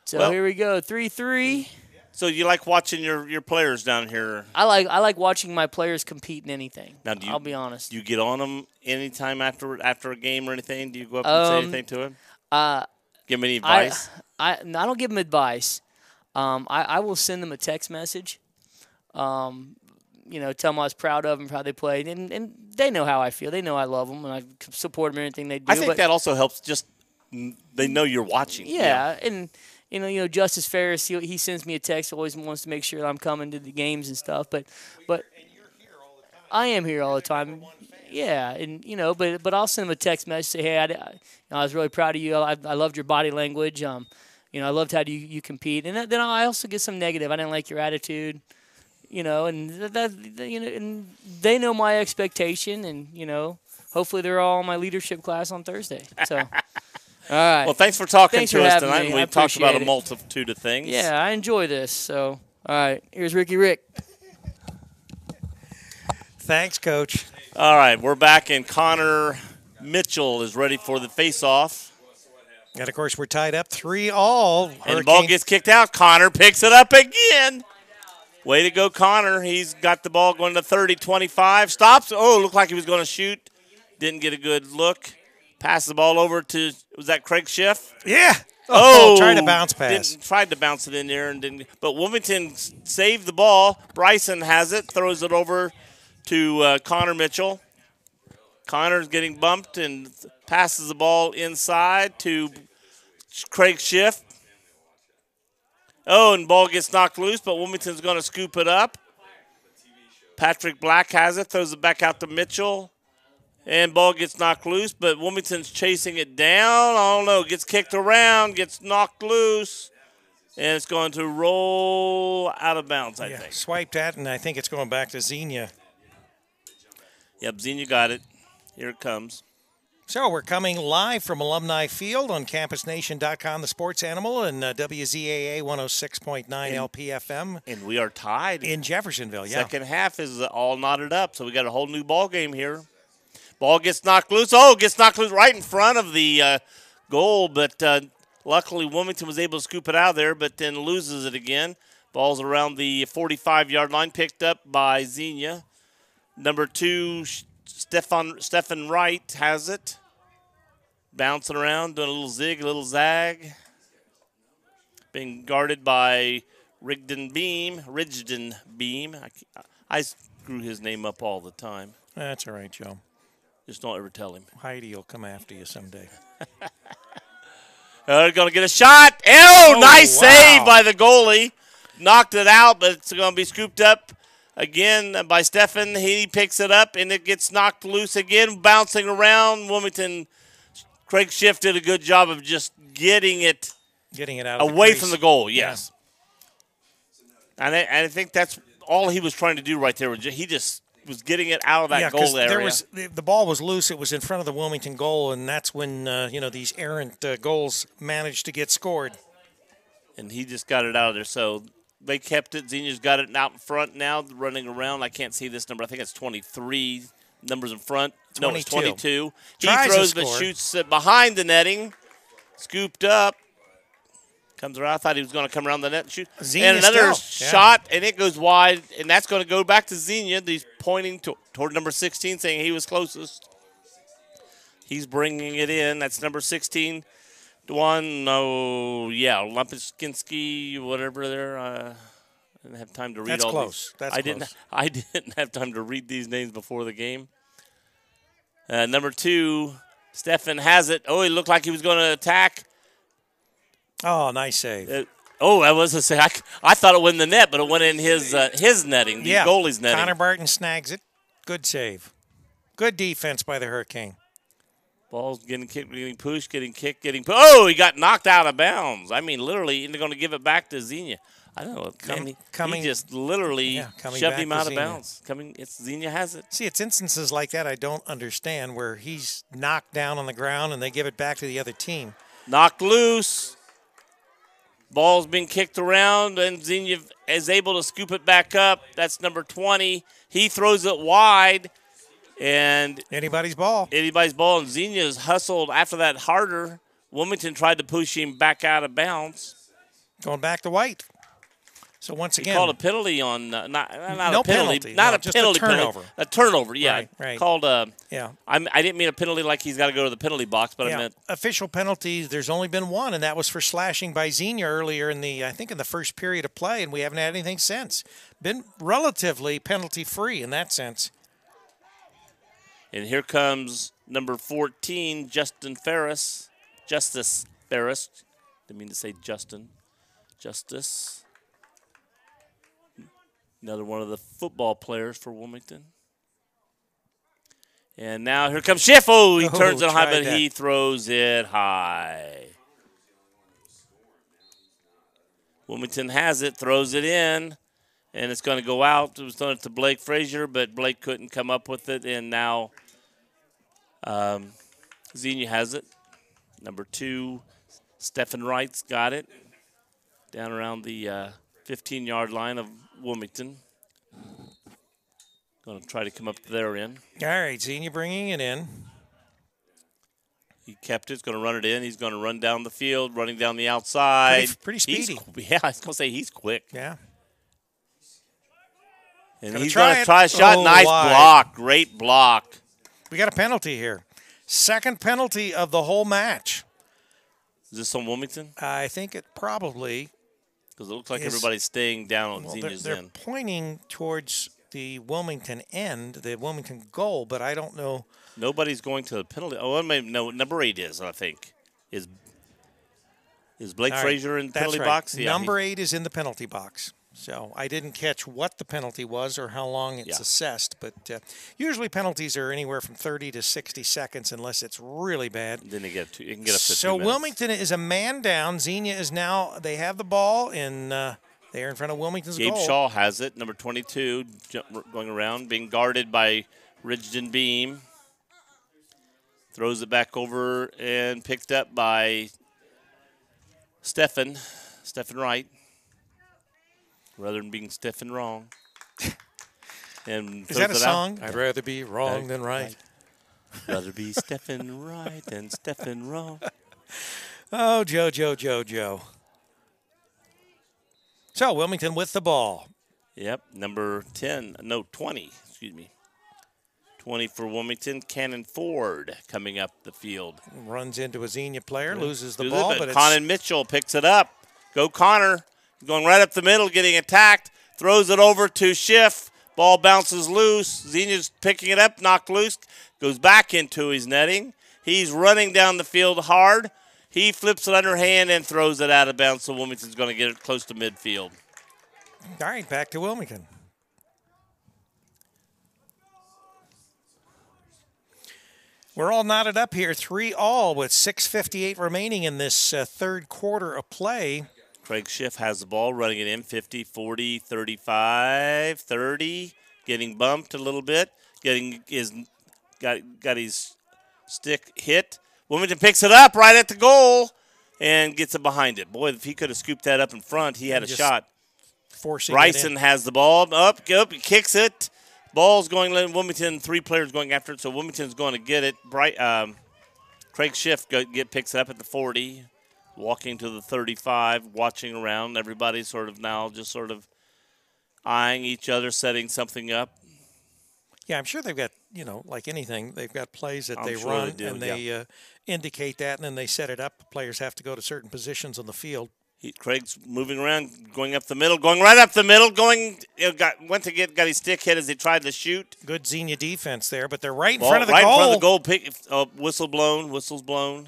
So here we go, 3-3. So you like watching your players down here? I like watching my players compete in anything. Now, I'll be honest. Do you get on them anytime after a game or anything? Do you go up and say anything to them? Give them any advice? I don't give them advice. I will send them a text message. Tell them I was proud of them for how they played, and they know how I feel. They know I love them, and I support them in everything they do. I think that also helps. Just they know you're watching. Yeah, and Justice Ferris, he sends me a text. Always wants to make sure I'm coming to the games and stuff. But and you're here all the time. I am here all the time. Yeah, and but I'll send him a text message. Say, hey, I was really proud of you. I loved your body language. I loved how you compete. And then I also get some negative. I didn't like your attitude. And and they know my expectation, and hopefully they're all in my leadership class on Thursday. So, all right. Well, thanks for talking to us having tonight. me. We talked about a multitude of things. Yeah, I enjoy this. So, all right, here's Ricky Rick. Thanks, Coach. All right, we're back, and Connor Mitchell is ready for the face-off. And, of course, we're tied up 3-3. And the ball gets kicked out. Connor picks it up again. Way to go, Connor. He's got the ball going to 30-25. Stops. Oh, looked like he was going to shoot. Didn't get a good look. Passes the ball over to, was that Craig Schiff? Yeah. Oh, tried to bounce pass. Tried to bounce it in there and didn't. But Wilmington saved the ball. Bryson has it, throws it over to Connor Mitchell. Connor's getting bumped and passes the ball inside to Craig Schiff. Oh, and ball gets knocked loose, but Wilmington's going to scoop it up. Patrick Black has it, throws it back out to Mitchell. And ball gets knocked loose, but Wilmington's chasing it down. I don't know, gets kicked around, gets knocked loose. And it's going to roll out of bounds, I think. Swiped at, and I think it's going back to Xenia. Yep, Xenia got it. Here it comes. So we're coming live from Alumni Field on CampusNation.com, the sports animal, and WZAA 106.9 LPFM. And we are tied. In Jeffersonville, yeah. Second half is all knotted up, so we got a whole new ball game here. Ball gets knocked loose. Oh, gets knocked loose right in front of the goal, but luckily Wilmington was able to scoop it out of there, but then loses it again. Ball's around the 45-yard line, picked up by Xenia. Number 2, Stephen Wright has it. bouncing around, doing a little zig, a little zag. Being guarded by Rigdon Beam. I screw his name up all the time. That's all right, Joe. Just don't ever tell him. Heidi will come after you someday. They're going to get a shot. Oh, nice save by the goalie. Knocked it out, but it's going to be scooped up again by Stefan. He picks it up, and it gets knocked loose again, bouncing around. Wilmington, Craig Schiff did a good job of just getting it out away from the goal, yes. Yeah. And I think that's all he was trying to do right there. He just was getting it out of that goal area. The ball was loose. It was in front of the Wilmington goal, and that's when these errant goals managed to get scored. And he just got it out of there. So they kept it. Xenia's got it out in front now, running around. I can't see this number. I think it's 23 numbers in front. 22. No, it's 22. He Tries throws to but score. shoots it behind the netting. Scooped up. Comes around. I thought he was going to come around the net and shoot. Xenia and another still, shot, and it goes wide. And that's going to go back to Xenia. He's pointing toward number 16, saying he was closest. He's bringing it in. That's number 16. Lumpinski, whatever there. I didn't have time to read That's all close. these. That's close. I didn't have time to read these names before the game. Number 2, Stefan has it. Oh, he looked like he was going to attack. Oh, nice save. That was a save. I thought it went in the net, but it went in his netting, the goalie's netting. Connor Barton snags it. Good save. Good defense by the Hurricane. Ball's getting kicked, getting pushed, getting kicked, getting pushed. Oh, he got knocked out of bounds. I mean, literally, they're going to give it back to Xenia. I don't know. He just literally shoved him out of bounds. Xenia has it. See, it's instances like that I don't understand where he's knocked down on the ground and they give it back to the other team. Knocked loose. Ball's been kicked around, and Xenia is able to scoop it back up. That's number 20. He throws it wide. And anybody's ball, and Xenia's hustled after that harder. Wilmington tried to push him back out of bounds. Going back to White. So once again, he called a penalty on not no a penalty, not a just penalty, a turnover. A turnover, yeah. Right. Called I didn't mean a penalty like he's got to go to the penalty box, but I meant official penalties. There's only been one, and that was for slashing by Xenia earlier in the first period of play, and we haven't had anything since. Been relatively penalty free in that sense. And here comes number 14, Justice Ferris. Didn't mean to say Justin. Justice. Another one of the football players for Wilmington. And now here comes Schiff. Oh, he turns it high, but he throws it high. Wilmington has it, throws it in, and it's going to go out. It was thrown to Blake Frazier, but Blake couldn't come up with it, and now Xenia has it. Number 2, Stephen Wright's got it down around the 15-yard line of Wilmington. Going to try to come up their end. All right, Xenia bringing it in. He kept it. He's going to run it in. He's going to run down the field, running down the outside. Pretty speedy. I was going to say he's quick. Yeah. And he's going to try a shot. Oh, nice wide. block. Great block. We got a penalty here. Second penalty of the whole match. Is this on Wilmington? I think it probably. Because it looks like everybody's staying down on Xenia's they're end. Pointing towards the Wilmington end, the Wilmington goal, but I don't know. Nobody's going to the penalty. Oh, no, number 8 is, I think. Is Blake Frazier in the penalty box? Yeah, number 8 is in the penalty box. So I didn't catch what the penalty was or how long it's assessed, but usually penalties are anywhere from 30 to 60 seconds unless it's really bad. Then it can get up to 2 minutes. So Wilmington is a man down. Xenia is now, they have the ball, and they're in front of Wilmington's goal. Gabe Shaw has it, number 22, going around, being guarded by Rigdon Beam. Throws it back over and picked up by Stephen Wright. Rather than being stiff and wrong. And is that a song? I'd rather be wrong than right. Rather be Stephen right than Stephen wrong. Oh, Joe. So, Wilmington with the ball. Yep, number 20, 20 for Wilmington. Cannon Ford coming up the field. Runs into a Xenia player, loses the Loses ball, it, but it's Conan Mitchell picks it up. Go Connor. Going right up the middle, getting attacked. Throws it over to Schiff. Ball bounces loose. Xenia's picking it up, knocked loose. Goes back into his netting. He's running down the field hard. He flips it underhand and throws it out of bounds, so Wilmington's going to get it close to midfield. all right, back to Wilmington. We're all knotted up here, 3-all with 6:58 remaining in this third quarter of play. Craig Schiff has the ball, running it in 50, 40, 35, 30, getting bumped a little bit, got his stick hit. Wilmington picks it up right at the goal and gets it behind it. Boy, if he could have scooped that up in front, he had a shot. Bryson has the ball. Up, he kicks it. Ball's going, Wilmington, 3 players going after it, so Wilmington's going to get it. Craig Schiff picks it up at the 40, walking to the 35, watching around. Everybody's sort of now just sort of eyeing each other, setting something up. Yeah, I'm sure they've got, like anything, they've got plays that they sure run they do, and they indicate that, and then they set it up. The players have to go to certain positions on the field. Craig's moving around, going up the middle, going right up the middle, got his stick hit as he tried to shoot. Good Xenia defense there, but they're right in front of the goal. Right in front of the goal. Whistle's blown.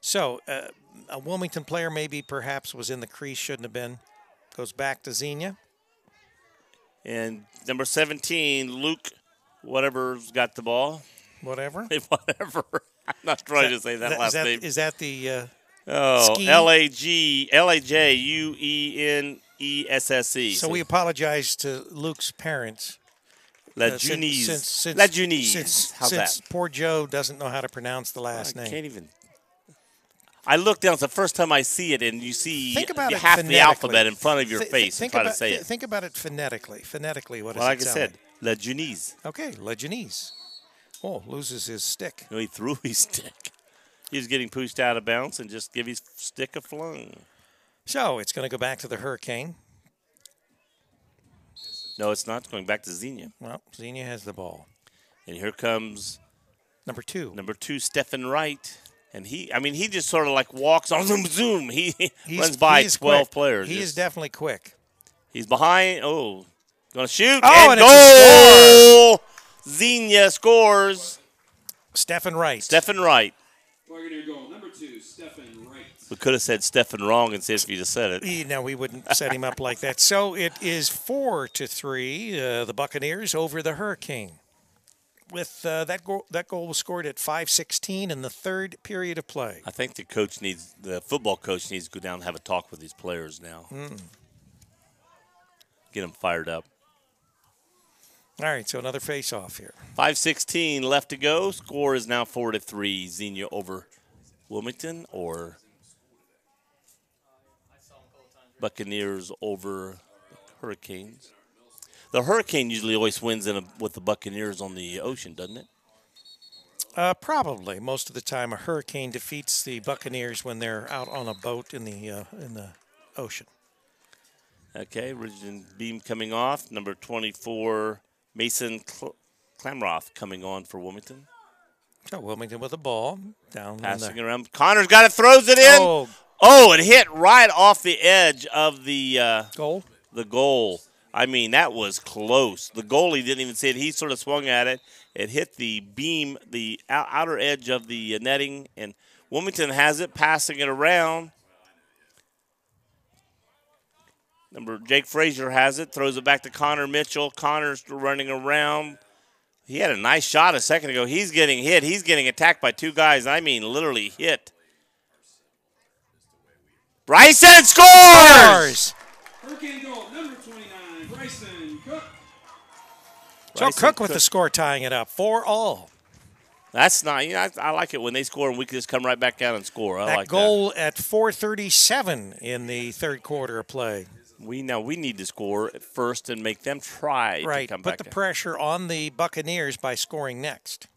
So a Wilmington player maybe perhaps was in the crease, shouldn't have been. Goes back to Xenia. And number 17, Luke, whatever's got the ball. Whatever. Whatever. I'm not trying to say that last name. Is that the Lajuenessesse. So we apologize to Luke's parents. Lajuenessesse. How's that? Poor Joe doesn't know how to pronounce the last name. I can't even. I look down. It's the first time I see it, and you see half the alphabet in front of your face and try to say it. Think about it phonetically. Phonetically, what does like it I sound said, Lajuenessesse. Okay, Lajuenessesse. Oh, loses his stick. No, he threw his stick. He was getting pushed out of bounds and just give his stick a flung. So it's going to go back to the Hurricane. No, it's not. It's going back to Xenia. Well, Xenia has the ball. And here comes number 2. Number 2, Stephen Wright. And he just sort of like walks on zoom. He runs by 12 players. He is definitely quick. He's behind. Oh, going to shoot. Oh, and goal! it's a score. Xenia scores. Stephen Wright. Buccaneer goal, number 2, Stephen Wright. We could have said Stephen wrong instead if you just said it. No, we wouldn't set him up like that. So it is 4-3, the Buccaneers over the Hurricane. With that goal was scored at 5:16 in the third period of play. I think the football coach needs to go down and have a talk with these players now. Get them fired up. All right, so another face-off here. 5:16 left to go. Score is now 4-3. Xenia over Wilmington, or Buccaneers over Hurricanes. The Hurricane usually always wins with the Buccaneers on the ocean, doesn't it? Probably. Most of the time, a Hurricane defeats the Buccaneers when they're out on a boat in the ocean. Okay, Ridgeon Beam coming off. Number 24, Mason Klamroth coming on for Wilmington. So Wilmington with the ball. Passing around. Connor's got it, throws it in. Oh, it hit right off the edge of the goal. The goal. I mean, that was close. The goalie didn't even see it. He sort of swung at it. It hit the beam, the outer edge of the netting, and Wilmington has it, passing it around. Jake Frazier has it, throws it back to Connor Mitchell. Connor's running around. He had a nice shot a second ago. He's getting hit. He's getting attacked by 2 guys. I mean, literally hit. Bryson scores! Hurricane goal, number 29, Bryson Cook. Joe Cook with the score tying it up, 4-all. That's not, I like it when they score and we can just come right back down and score. I like that. That goal at 4:37 in the third quarter of play. We need to score at first and make them try to come back. Put the pressure on the Buccaneers by scoring next.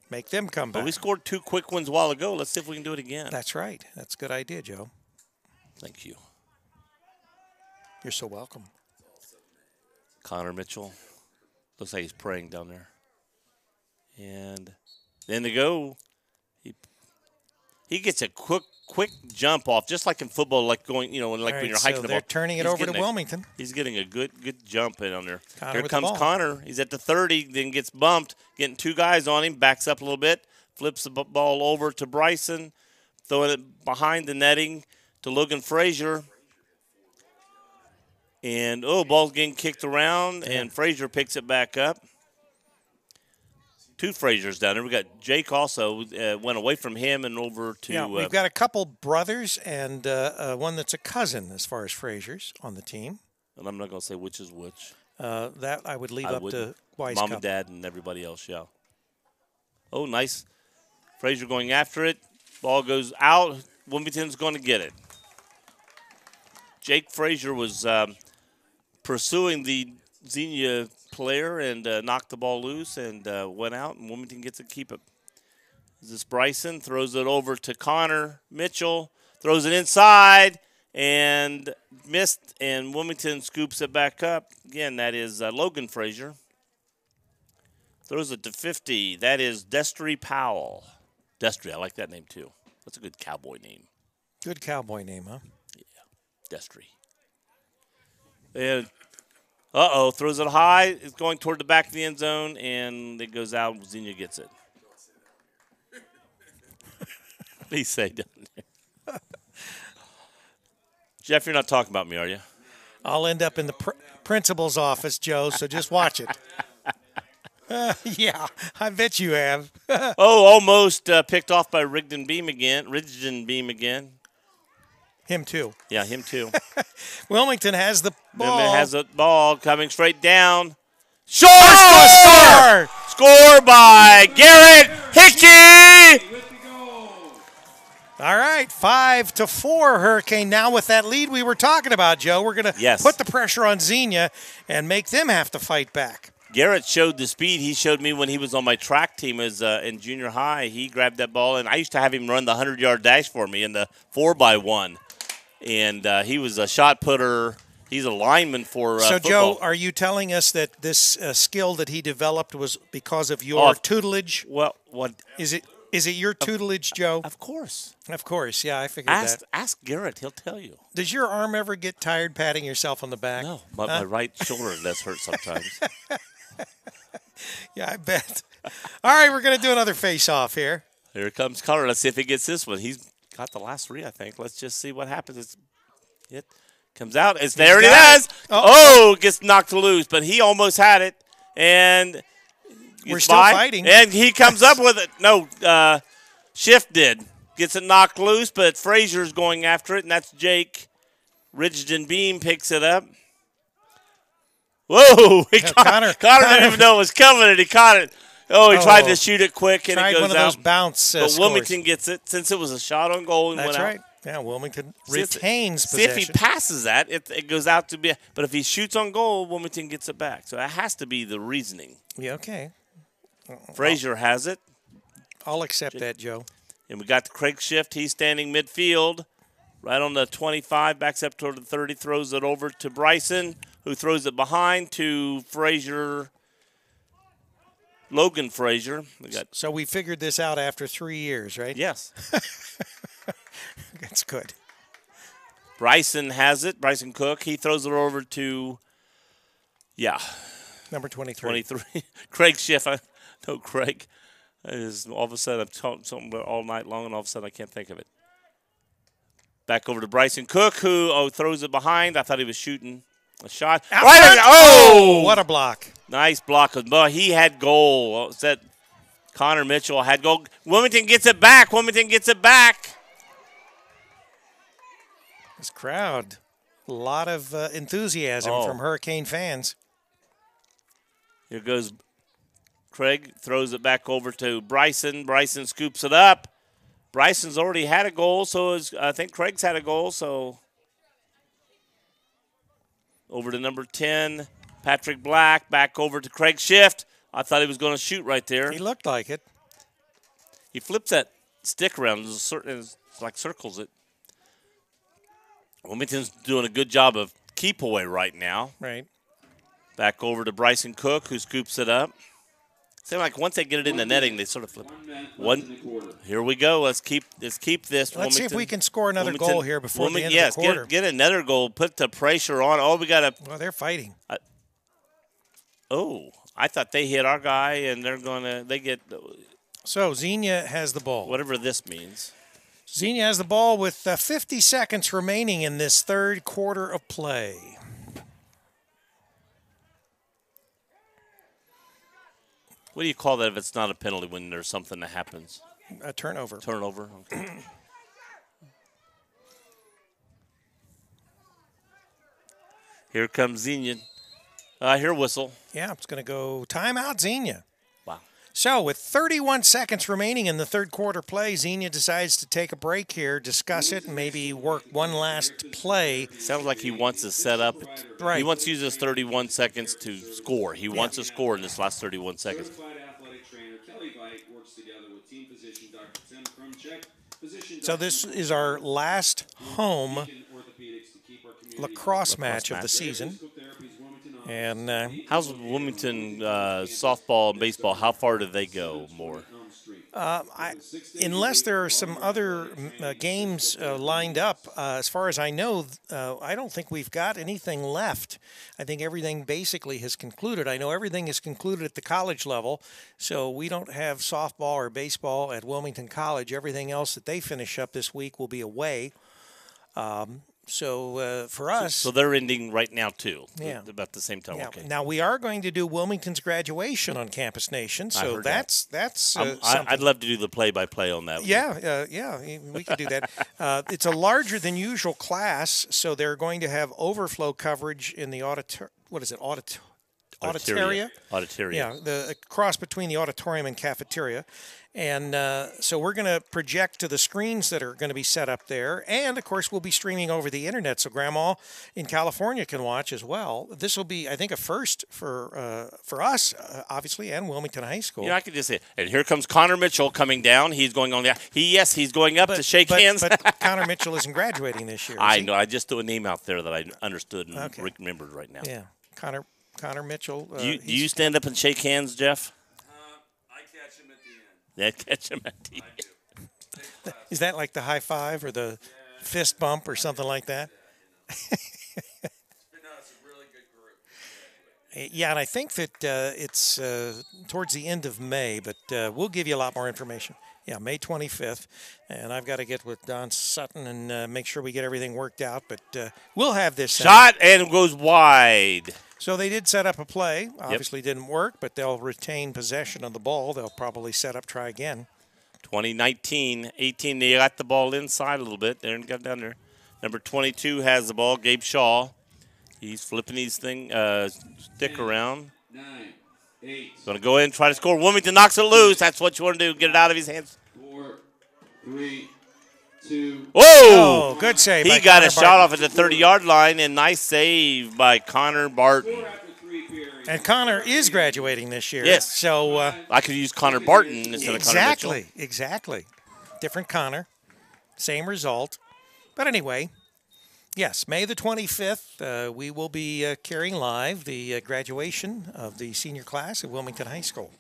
Make them come back. But we scored 2 quick ones a while ago. Let's see if we can do it again. That's right. That's a good idea, Joe. Thank you. You're so welcome. Connor Mitchell Looks like he's praying down there. And then they go. He gets a quick jump off, just like in football, like going, like when you're hiking the ball. They're turning it over to Wilmington. He's getting a good jump in on there. Connor Here with comes the ball. Connor. He's at the 30, then gets bumped, getting two guys on him, backs up a little bit, flips the ball over to Bryson, throwing it behind the netting to Logan Frazier. And, ball's getting kicked around, and Frazier picks it back up. Two Fraziers down there. We got Jake also went away from him and over to. Yeah, we've got a couple brothers and one that's a cousin as far as Frazier's on the team. And I'm not going to say which is which. That I would leave up to Wise Mom Cup. and Dad and everybody else, yeah. Oh, nice. Frazier going after it. Ball goes out. Wilmington's going to get it. Jake Frazier was pursuing the Xenia player and knocked the ball loose and went out, and Wilmington gets to keep it. This Bryson throws it over to Connor Mitchell, throws it inside and missed, and Wilmington scoops it back up. Again, that is Logan Frazier. Throws it to 50. That is Destry Powell. Destry, I like that name too. That's a good cowboy name. Good cowboy name, huh? Yeah, Destry. And throws it high. It's going toward the back of the end zone, and it goes out. Xenia gets it. What do you say down there? Jeff, you're not talking about me, are you? I'll end up in the principal's office, Joe, so just watch it. Yeah, I bet you have. Almost picked off by Rigdon Beam again. Him too. Yeah, him too. Wilmington has the ball. Wilmington has the ball coming straight down. Score! Score by Garrett Hickey! All right, 5-4 Hurricane. Now with that lead we were talking about, Joe, we're going to put the pressure on Xenia and make them have to fight back. Garrett showed the speed he showed me when he was on my track team as in junior high. He grabbed that ball, and I used to have him run the 100-yard dash for me in the 4x1. And he was a shot putter. He's a lineman for So, football. Joe, are you telling us that this skill that he developed was because of your tutelage? Well, what is it? Is it your tutelage, Joe? Of course. Of course, yeah, I figured that. Ask Garrett. He'll tell you. Does your arm ever get tired patting yourself on the back? No, but my right shoulder does hurt sometimes. Yeah, I bet. All right, we're going to do another face-off here. Here comes Connor. Let's see if he gets this one. He's got the last three, I think. Let's just see what happens. It comes out. There it is. Gets knocked loose, but he almost had it. And we're still fighting. And he comes up with it. No, Schiff did. Gets it knocked loose, but Frazier's going after it, and that's Jake. Ridgeton Beam picks it up. Whoa! Connor didn't even know it was coming, and he caught it. He tried to shoot it quick, and it goes out. One of those bounce But Wilmington gets it since it was a shot on goal and That's went right. out. Yeah, Wilmington retains possession. See if he passes that, it goes out to be. But if he shoots on goal, Wilmington gets it back. So that has to be the reasoning. Yeah, okay. Frazier has it. I'll accept that, Joe. And we got the Craig Shift. He's standing midfield, right on the 25, backs up toward the 30, throws it over to Bryson, who throws it behind to Frazier, Logan Frazier. So we figured this out after 3 years, right? Yes. That's good. Bryson has it. Bryson Cook. He throws it over to, number 23. Craig Schiff. I know Craig. All of a sudden, I'm talking something all night long, and all of a sudden I can't think of it. Back over to Bryson Cook, who throws it behind. I thought he was shooting a shot. What a block. Nice block. He had goal. That Connor Mitchell had goal. Wilmington gets it back. This crowd, a lot of enthusiasm from Hurricane fans. Here goes Craig, throws it back over to Bryson. Bryson scoops it up. Bryson's already had a goal, so I think Craig's had a goal. So over to number 10, Patrick Black, back over to Craig Shift. I thought he was going to shoot right there. He looked like it. He flips that stick around and like circles it. Wilmington's doing a good job of keep away right now. Right. Back over to Bryson Cook, who scoops it up. Seems like once they get it in the netting, they sort of flip. Here we go. Let's keep this. Let's see if we can score another goal here before the end of the quarter. Get another goal. Put the pressure on. Oh, we got to. Well, they're fighting. I thought they hit our guy, and they get. So Xenia has the ball. Whatever this means. Xenia has the ball with 50 seconds remaining in this third quarter of play. What do you call that if it's not a penalty when there's something that happens? A turnover. Turnover. Okay. Here comes Xenia. I hear a whistle. Yeah, it's going to go timeout, Xenia. Wow. So with 31 seconds remaining in the third quarter play, Xenia decides to take a break here, discuss it, and maybe work one last play. Sounds like he wants to set up. Right. He wants to use his 31 seconds to score. He wants to score in this last 31 seconds. So this is our last home lacrosse match of the season. And how's Wilmington softball and baseball? How far do they go more? Unless there are some other games lined up, as far as I know, I don't think we've got anything left. I think everything basically has concluded. I know everything is concluded at the college level, so we don't have softball or baseball at Wilmington College. Everything else that they finish up this week will be away. So for us, so they're ending right now too. Yeah, about the same time. Yeah. Okay. Now we are going to do Wilmington's graduation on Campus Nation, so that's I'd love to do the play-by-play on that. Yeah, we could do that. It's a larger than usual class, so they're going to have overflow coverage in the auditoria. Yeah, the cross between the auditorium and cafeteria. And so we're going to project to the screens that are going to be set up there. And, of course, we'll be streaming over the Internet, so Grandma in California can watch as well. This will be, I think, a first for us, obviously, and Wilmington High School. Yeah, I could just say, and here comes Connor Mitchell coming down. He's going on the he's going up to shake hands. But Connor Mitchell isn't graduating this year. I know. I just threw a name out there that I understood and remembered right now. Yeah, Connor Mitchell. Do you stand up and shake hands, Jeff? I catch him at the end. Yeah, catch him at the end. Is that like the high five or the fist bump or something like that? It's a really good group. Yeah, and I think that it's towards the end of May, but we'll give you a lot more information. Yeah, May 25th, and I've got to get with Don Sutton and make sure we get everything worked out, but we'll have this. Shot and goes wide. So they did set up a play. Obviously didn't work, but they'll retain possession of the ball. They'll probably set up, try again. 2019, 18, they got the ball inside a little bit. They got down there. Number 22 has the ball, Gabe Shaw. He's flipping his stick around. 9, 8. Going to go in and try to score. Wilmington knocks it loose. That's what you want to do, get it out of his hands. 4, 3, 2. Whoa! Oh, good save. He got a shot off at the 30-yard line, and nice save by Connor Barton. And Connor is graduating this year. Yes. So I could use Connor Barton instead of Connor Mitchell. Exactly. Different Connor. Same result. But anyway, yes, May the 25th, we will be carrying live the graduation of the senior class at Wilmington High School.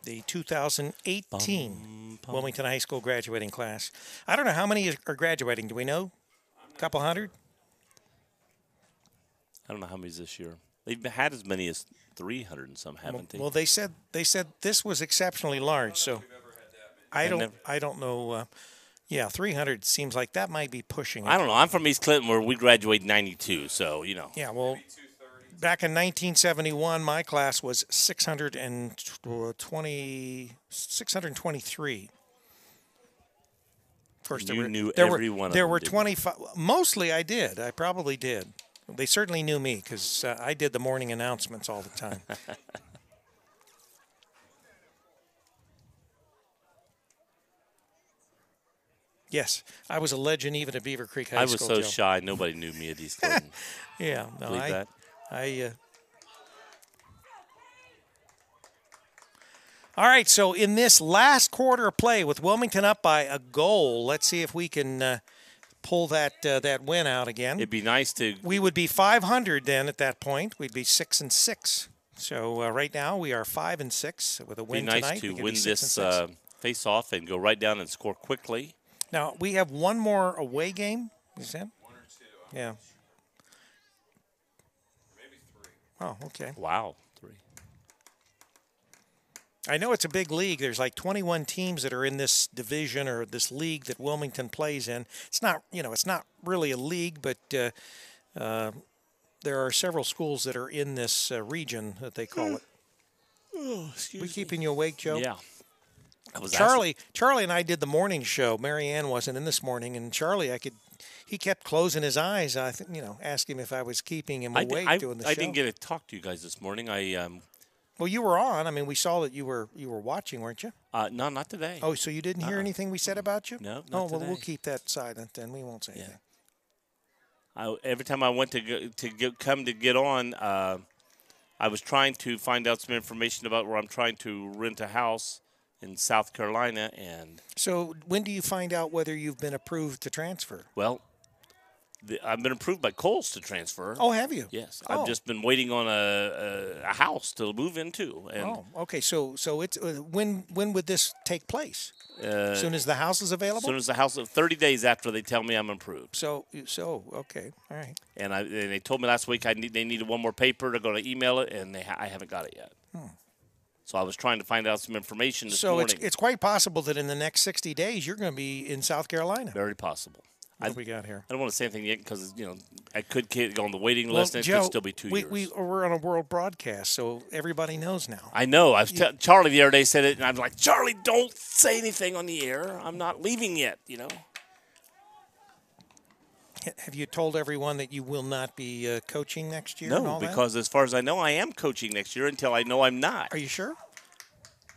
The 2018 Wilmington High School graduating class. I don't know how many are graduating. Do we know? A couple hundred? I don't know how many this year. They've had as many as 300 and some, haven't they? Well, they said this was exceptionally large, so I don't know. 300 seems like that might be pushing it. I don't know. I'm from East Clinton, where we graduated in 92, so you know. Yeah, well, back in 1971, my class was 623. Of course, there were 25. Mostly, I did. I probably did. They certainly knew me because I did the morning announcements all the time. Yes, I was a legend even at Beaver Creek High School. I was so shy, nobody knew me at East Clinton. Yeah, no, Believe that? All right, so in this last quarter of play with Wilmington up by a goal, let's see if we can pull that that win out again. It'd be nice to. We would be 500 then at that point. We'd be 6-6. So right now we are 5-6 with a win tonight. tonight. Be nice to win this face-off and go right down and score quickly. Now we have one more away game. Is that? 1 or 2. Yeah. Maybe 3. Oh, okay. Wow, 3. I know it's a big league. There's like 21 teams that are in this division or this league that Wilmington plays in. It's not, it's not really a league, but there are several schools that are in this region that they call it. Oh, excuse We me. keeping you awake, Joe? Yeah. Charlie and I did the morning show. Mary Ann wasn't in this morning, and Charlie, he kept closing his eyes. I asked him if I was keeping him awake doing the show. I didn't get to talk to you guys this morning. Well, you were on. I mean, we saw that you were watching, weren't you? No, not today. Oh, so you didn't hear anything we said about you? No, not Oh, well, today. we'll keep that silent then. We won't say anything. Every time I went come to get on, I was trying to find out some information about where I'm trying to rent a house in South Carolina, and So when do you find out whether you've been approved to transfer? well, I've been approved by Coles to transfer. Oh, have you? Yes, Oh. I've just been waiting on a house to move into. And, Oh, okay. So it's when would this take place? As soon as the house is available. as soon as the house, 30 days after they tell me I'm approved. So okay, all right. And they told me last week they needed one more paper to go to email it, and I haven't got it yet. So I was trying to find out some information this So morning. it's quite possible that in the next 60 days you're going to be in South Carolina. Very possible. What do we got here? I don't want to say anything yet because I could go on the waiting list, and it Joe, could still be 2 years. we're on a world broadcast, so everybody knows now. I know. Charlie the other day said it, and I'm like, Charlie, don't say anything on the air. I'm not leaving yet. Have you told everyone that you will not be coaching next year? And No, all because as far as I know, I am coaching next year until I know I'm not. Are you sure?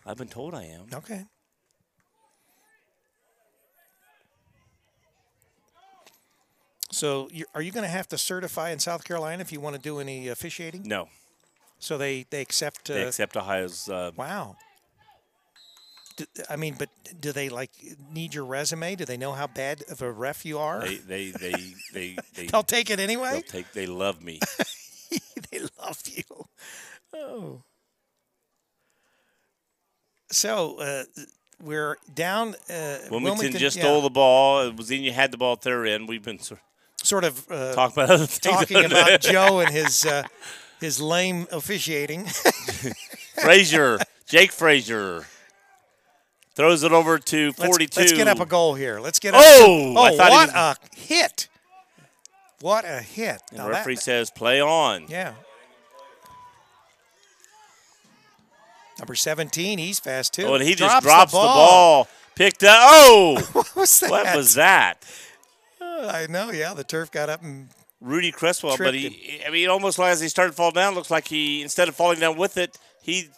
I've been told I am. Okay. So are you going to have to certify in South Carolina if you want to do any officiating? No. So they accept. They accept Ohio's. Wow. But do they need your resume? Do they know how bad of a ref you are? They They'll take it anyway. They love me. They love you. Oh. So we're down. Wilmington just stole the ball. Xenia had the ball at their end. We've been sort of talking about other things. talking about Joe and his lame officiating. Jake Frazier throws it over to 42. Let's get up a goal here. Let's get up. Oh, I thought what a hit. What a hit. And the referee says play on. Yeah. Number 17, he's fast too. Oh, and he just drops the ball. Picked up. Oh! What was that? What was that? I know, yeah. The turf got up and Rudy Cresswell, but tripped he almost as he started to fall down, looks like instead of falling down with it, he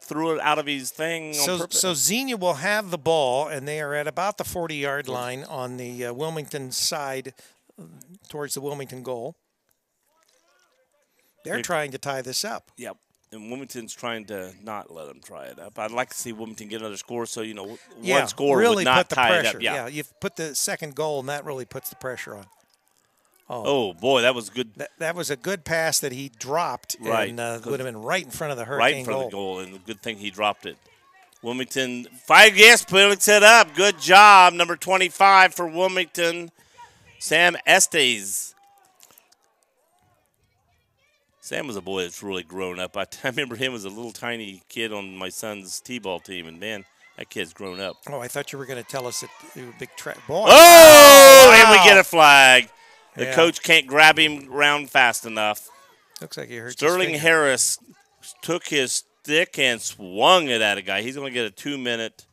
threw it out of his thing on purpose. So Xenia will have the ball, and they are at about the 40-yard line on the Wilmington side towards the Wilmington goal. They're trying to tie this up. Yep. And Wilmington's trying to not let them try it up. I'd like to see Wilmington get another score so, one score really would not put the tie pressure. it up. Yeah. You've put the second goal, and that really puts the pressure on. Oh, boy, that was good. That was a good pass that he dropped, Right. and would have been right in front of the Hurricane Right in front goal. of the goal, and the good thing he dropped it. Wilmington, picks it up. Good job, number 25 for Wilmington, Sam Estes. Sam was a boy that's really grown up. I remember him as a little tiny kid on my son's T-ball team, and, man, that kid's grown up. Oh, I thought you were going to tell us that you were a big boy. Oh, wow. and we get a flag. The Yeah. coach can't grab him around fast enough. Looks like he hurt Sterling his finger. Harris took his stick and swung it at a guy. He's going to get a 2-minute.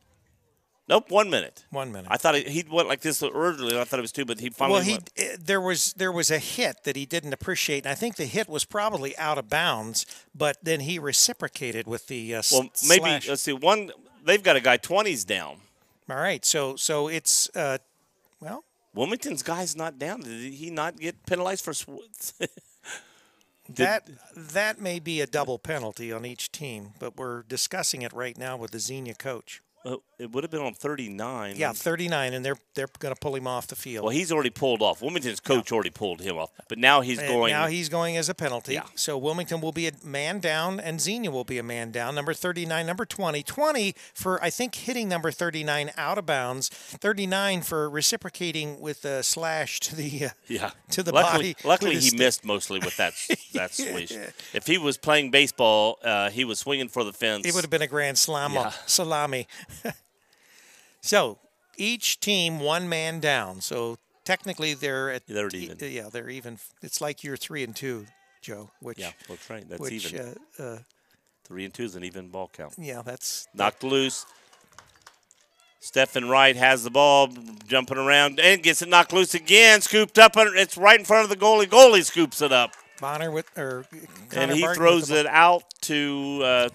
Nope, 1 minute. 1 minute. I thought he went like this earlier. I thought it was 2, but he finally went. There was a hit that he didn't appreciate, and I think the hit was probably out of bounds, but then he reciprocated with the Well, maybe, slash. let's see, they've got a guy 20's down. All right, so it's, well. Wilmington's guy's not down. Did he not get penalized for That may be a double penalty on each team, but we're discussing it right now with the Xenia coach. Oh, it would have been on 39. Yeah, 39, and they're going to pull him off the field. Well, he's already pulled off. Wilmington's coach already pulled him off, but now he's going. Now he's going as a penalty. Yeah. So Wilmington will be a man down, and Xenia will be a man down. Number 39, number 20. 20 for, I think, hitting number 39 out of bounds. 39 for reciprocating with a slash to the to the body. Luckily, he missed mostly with that swish. If he was playing baseball, he was swinging for the fence. It would have been a grand salami. So each team one man down. So technically they're even. Yeah, they're even. It's like you're 3 and 2, Joe. Which that's right. That's even. 3 and 2 is an even ball count. Yeah, that's knocked loose. Stephen Wright has the ball, jumping around, and gets it knocked loose again. Scooped up, it's right in front of the goalie. Goalie scoops it up. Bonner and he throws it out to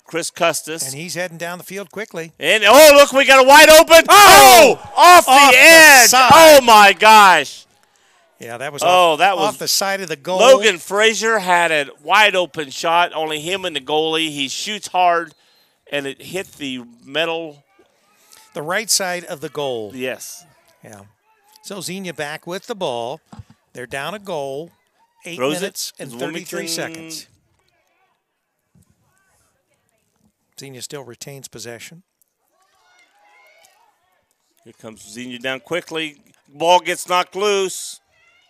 Chris Custis. And he's heading down the field quickly. And, look, we got a wide open. Off the edge. Oh, my gosh. Yeah, that was off the side of the goal. Logan Frazier had a wide open shot, only him and the goalie. He shoots hard, and it hit the metal. The right side of the goal. Yes. Yeah. So Xenia back with the ball. They're down a goal. 8 minutes and 33 seconds. Xenia still retains possession. Here comes Xenia down quickly. Ball gets knocked loose.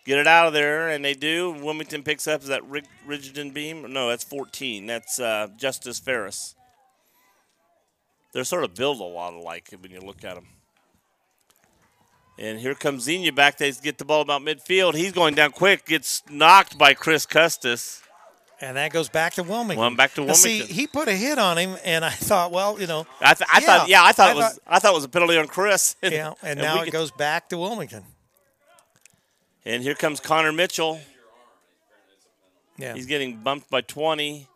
Get it out of there, and they do. Wilmington picks up. Is that Rigdon Beam? No, that's 14. That's Justice Ferris. They're sort of built a lot alike when you look at them. And here comes Xenia back. They get the ball about midfield. He's going down quick. Gets knocked by Chris Custis. And that goes back to Wilmington. Well, back to Wilmington. See, he put a hit on him, and I thought, well, I thought it was a penalty on Chris. Yeah, and now it goes back to Wilmington. And here comes Connor Mitchell. Yeah, he's getting bumped by 20,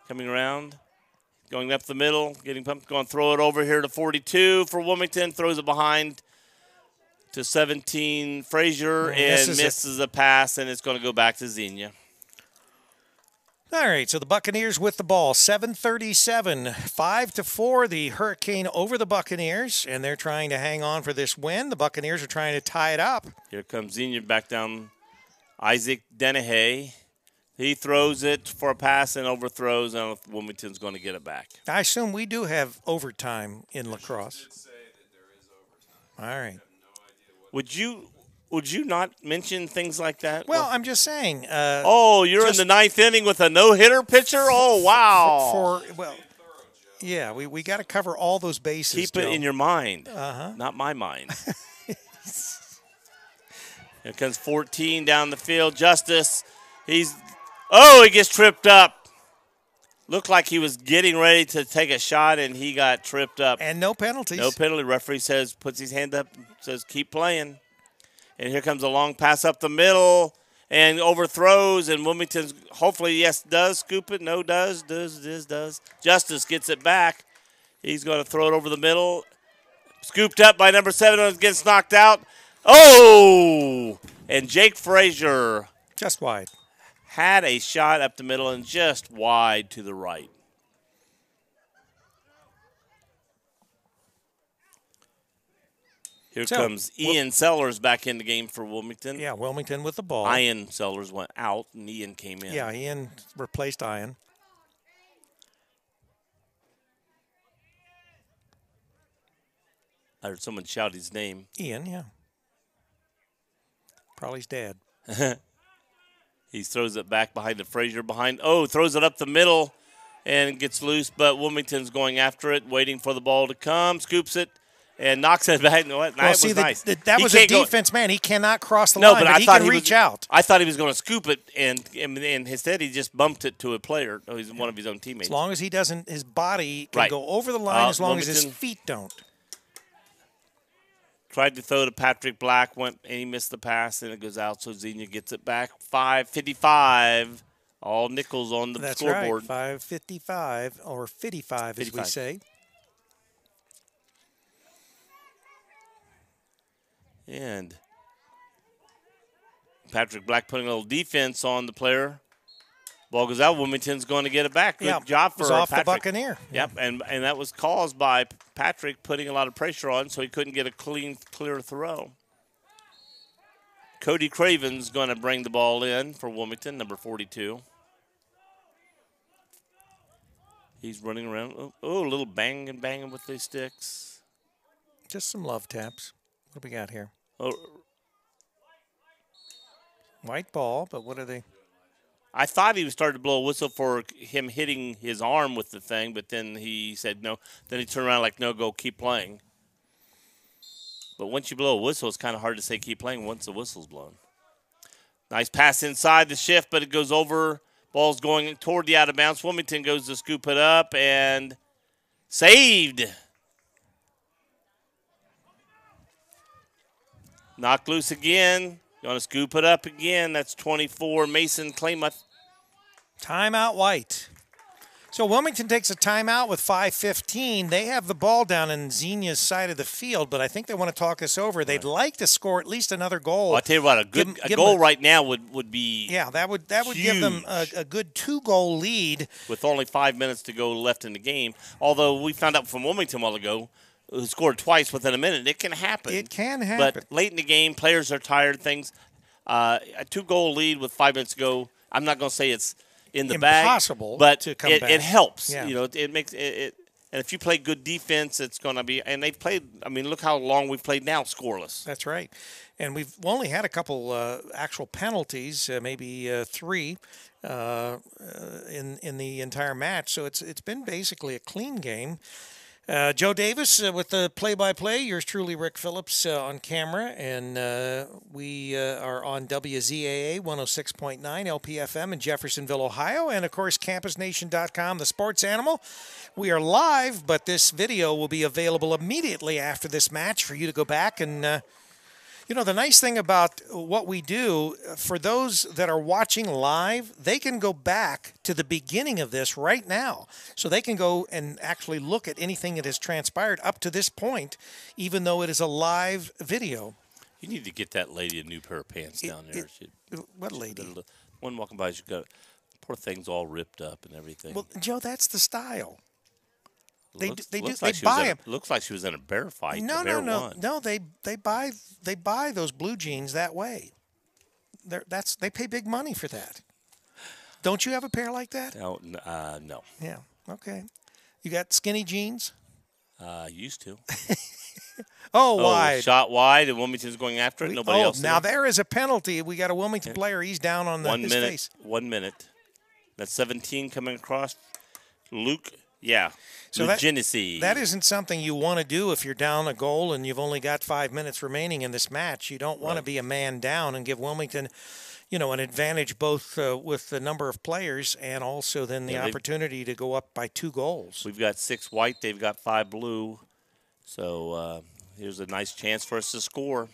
coming around, going up the middle, getting bumped. Going to throw it over here to 42 for Wilmington. Throws it behind to 17 Frazier and misses a pass, and it's going to go back to Xenia. All right, so the Buccaneers with the ball, 7:37, 5-4. The Hurricane over the Buccaneers, and they're trying to hang on for this win. The Buccaneers are trying to tie it up. Here comes Xenia back down. Isaac Dennehy. He throws it for a pass and overthrows, and Wilmington's going to get it back. I assume we do have overtime in lacrosse. All right. Would you not mention things like that? Well, I'm just saying. You're in the ninth inning with a no-hitter pitcher? Oh, wow. Yeah, we got to cover all those bases. Keep it in your mind, not my mind. Here comes 14 down the field. Justice, he gets tripped up. Looked like he was getting ready to take a shot, and he got tripped up. And no penalties. No penalty. Referee puts his hand up, says, keep playing. And here comes a long pass up the middle and overthrows, and Wilmington's hopefully, does scoop it. No, does. Justice gets it back. He's going to throw it over the middle. Scooped up by number 7, gets knocked out. Oh! And Jake Frazier. Just wide. Had a shot up the middle and just wide to the right. Here comes Ian Sellers back in the game for Wilmington. Yeah, Wilmington with the ball. Ian Sellers went out, and Ian came in. Yeah, Ian replaced Ian. I heard someone shout his name. Ian, yeah. Probably his dad. He throws it back behind the Frazier. Throws it up the middle and gets loose, but Wilmington's going after it, waiting for the ball to come, scoops it. And knocks it back. That was nice. That was a defense man. He cannot cross the line, but he can reach out. I thought he was going to scoop it, and instead he just bumped it to a player. He's one of his own teammates. As long as he doesn't, his body can go over the line as long as his feet don't. Tried to throw to Patrick Black, and he missed the pass, and it goes out, so Xenia gets it back. 5:55. All nickels on the scoreboard. That's right, 5:55, or 55 as we say. And Patrick Black putting a little defense on the player. Ball goes out. Wilmington's going to get it back. Good job for it was off Patrick. the Buccaneer. Yep, and that was caused by Patrick putting a lot of pressure on, so he couldn't get a clear throw. Cody Craven's going to bring the ball in for Wilmington, number 42. He's running around. Oh, a little banging with these sticks. Just some love taps. What do we got here? Oh, white ball, but what are they? I thought he was starting to blow a whistle for him hitting his arm with the thing, but then he said no. Then he turned around like, no, go, keep playing. But once you blow a whistle, it's kind of hard to say keep playing once the whistle's blown. Nice pass inside the shift, but it goes over. Ball's going toward the out of bounds. Wilmington goes to scoop it up and saved. Knocked loose again. Going to scoop it up again. That's 24, Mason Klamath. Timeout, White. So Wilmington takes a timeout with 5:15. They have the ball down in Xenia's side of the field, but I think they want to talk us over. They'd like to score at least another goal. Well, I'll tell you what, a goal right now would be that would give them a good 2-goal lead. With only 5 minutes to go left in the game. Although we found out from Wilmington a while ago, who scored twice within a minute. It can happen. It can happen. But late in the game, players are tired. A 2-goal lead with 5 minutes to go. I'm not going to say it's in the impossible bag, but to come back. It helps. Yeah. You know, it makes it. And if you play good defense, it's going to be. And they've played. I mean, look how long we've played now, scoreless. That's right. And we've only had a couple actual penalties, maybe 3 in the entire match. So it's been basically a clean game. Joe Davis with the play-by-play. Yours truly, Rick Phillips, on camera. And we are on WZAA 106.9 LPFM in Jeffersonville, Ohio. And, of course, CampusNation.com, the sports animal. We are live, but this video will be available immediately after this match for you to go back and the nice thing about what we do, for those that are watching live, they can go back to the beginning of this right now. So they can go and actually look at anything that has transpired up to this point, even though it is a live video. You need to get that lady a new pair of pants down there. What lady? One walking by, she got poor thing's all ripped up and everything. Well, Joe, that's the style. They like buy them. Looks like she was in a bear fight. No. They buy those blue jeans that way. They pay big money for that. Don't you have a pair like that? No. Yeah. Okay. You got skinny jeans? Used to. Wide. Shot wide, and Wilmington's going after it. Nobody else. Now there is a penalty. We got a Wilmington player. He's down on his face. 1 minute. That's 17 coming across. Luke. Yeah. So that isn't something you want to do if you're down a goal and you've only got 5 minutes remaining in this match. You don't want to be a man down and give Wilmington, an advantage both with the number of players and also then the opportunity to go up by 2 goals. We've got 6 white. They've got 5 blue. So here's a nice chance for us to score.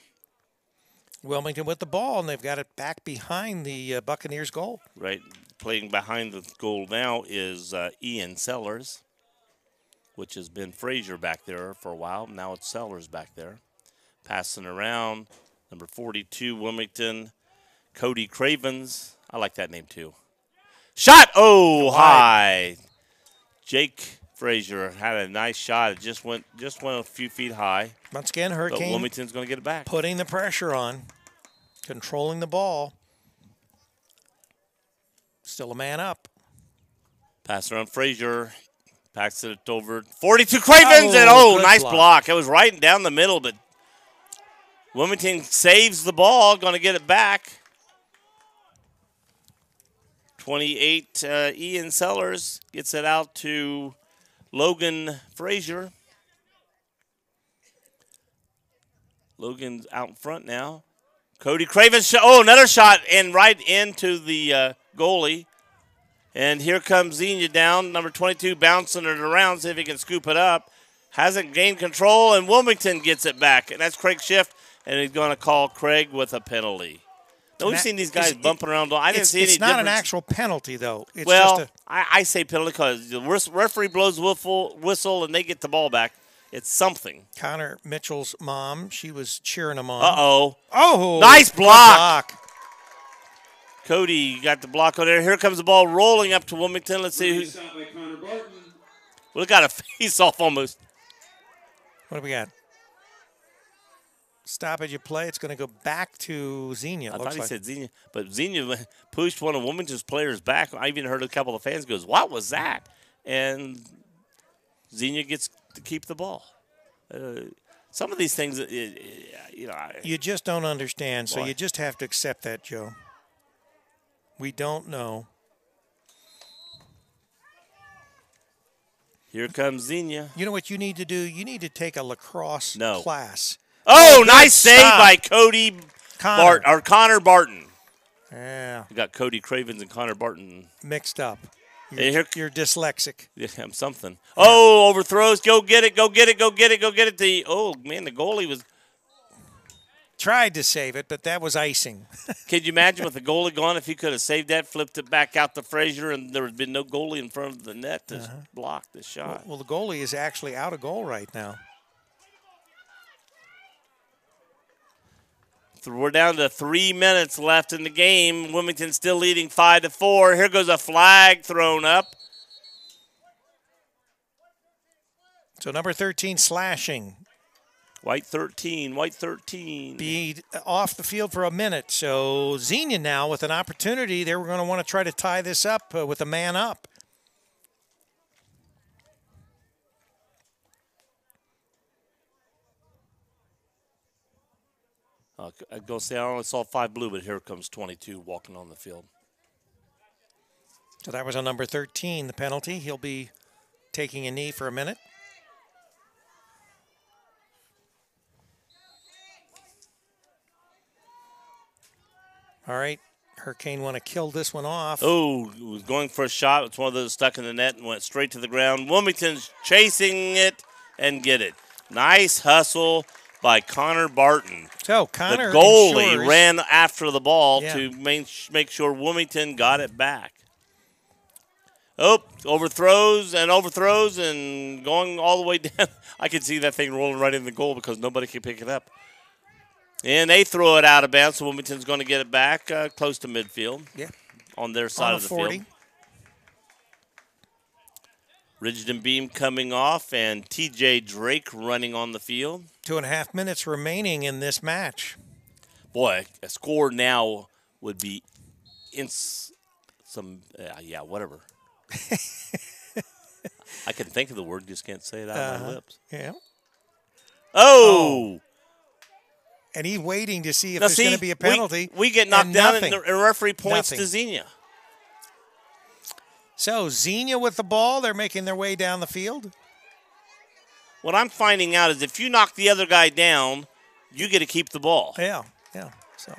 Wilmington with the ball, and they've got it back behind the Buccaneers' goal. Right. Playing behind the goal now is Ian Sellers, which has been Frazier back there for a while. Now it's Sellers back there. Passing around, number 42, Wilmington, Cody Cravens. I like that name too. Shot! Oh, high. Jake Frazier had a nice shot. It just went a few feet high. Once again, Hurricane. But Wilmington's going to get it back. Putting the pressure on, controlling the ball. Still a man up. Pass around Frazier. Packs it over. 42 Cravens, and nice block. It was right down the middle, but Wilmington saves the ball. Going to get it back. 28, Ian Sellers gets it out to Logan Frazier. Logan's out in front now. Cody Cravens, another shot, and right into the goalie. And here comes Xenia down, number 22, bouncing it around, see if he can scoop it up. Hasn't gained control, and Wilmington gets it back. And that's Craig Schiff, and he's going to call Craig with a penalty. Now, we've seen these guys bumping around. I didn't see any difference. It's not an actual penalty, though. It's I say penalty because the referee blows whistle, and they get the ball back. It's something. Connor Mitchell's mom, she was cheering him on. Uh-oh. Oh! Nice block. Cody got the block on there. Here comes the ball rolling up to Wilmington. Let's see who. By Connor Barton. Well, it got a face-off almost. What do we got? Stoppage of play. It's going to go back to Xenia. I thought he said Xenia, but Xenia pushed one of Wilmington's players back. I even heard a couple of fans goes, "What was that?" And Xenia gets to keep the ball. Some of these things, you just don't understand. So you just have to accept that, Joe. We don't know. Here comes Xenia. You know what you need to do? You need to take a lacrosse class. Oh, nice save by Cody Connor Barton. Yeah. We got Cody Cravens and Connor Barton mixed up. You're dyslexic. Yeah, I'm something. Yeah. Oh, overthrows. Go get it. Go get it. Go get it. Go get it. The goalie was tried to save it, but that was icing. Could you imagine with the goalie gone if he could have saved that, flipped it back out to Frazier, and there had been no goalie in front of the net to block the shot? Well, the goalie is actually out of goal right now. We're down to 3 minutes left in the game. Wilmington still leading 5-4. Here goes a flag thrown up. So number 13 slashing. White 13. Be off the field for a minute. So Xenia now with an opportunity. They were going to want to try to tie this up with a man up. I'd go say I only saw 5 blue, but here comes 22 walking on the field. So that was on number 13, the penalty. He'll be taking a knee for a minute. All right, Hurricane want to kill this one off. Oh, was going for a shot. It's one of those stuck in the net and went straight to the ground. Wilmington's chasing it and get it. Nice hustle by Connor Barton. So Connor, the goalie, ran after the ball to make sure Wilmington got it back. Oh, overthrows and going all the way down. I could see that thing rolling right in the goal because nobody could pick it up. And they throw it out of bounds, so Wilmington's going to get it back close to midfield. Yeah. On their side of the 40. field. Rigdon Beam coming off, and T.J. Drake running on the field. 2.5 minutes remaining in this match. Boy, a score now would be whatever. I can think of the word, just can't say it out of my lips. Yeah. Oh! And he's waiting to see if there's going to be a penalty. We get knocked down, and the referee points to Xenia. So Xenia with the ball. They're making their way down the field. What I'm finding out is if you knock the other guy down, you get to keep the ball. Yeah. So.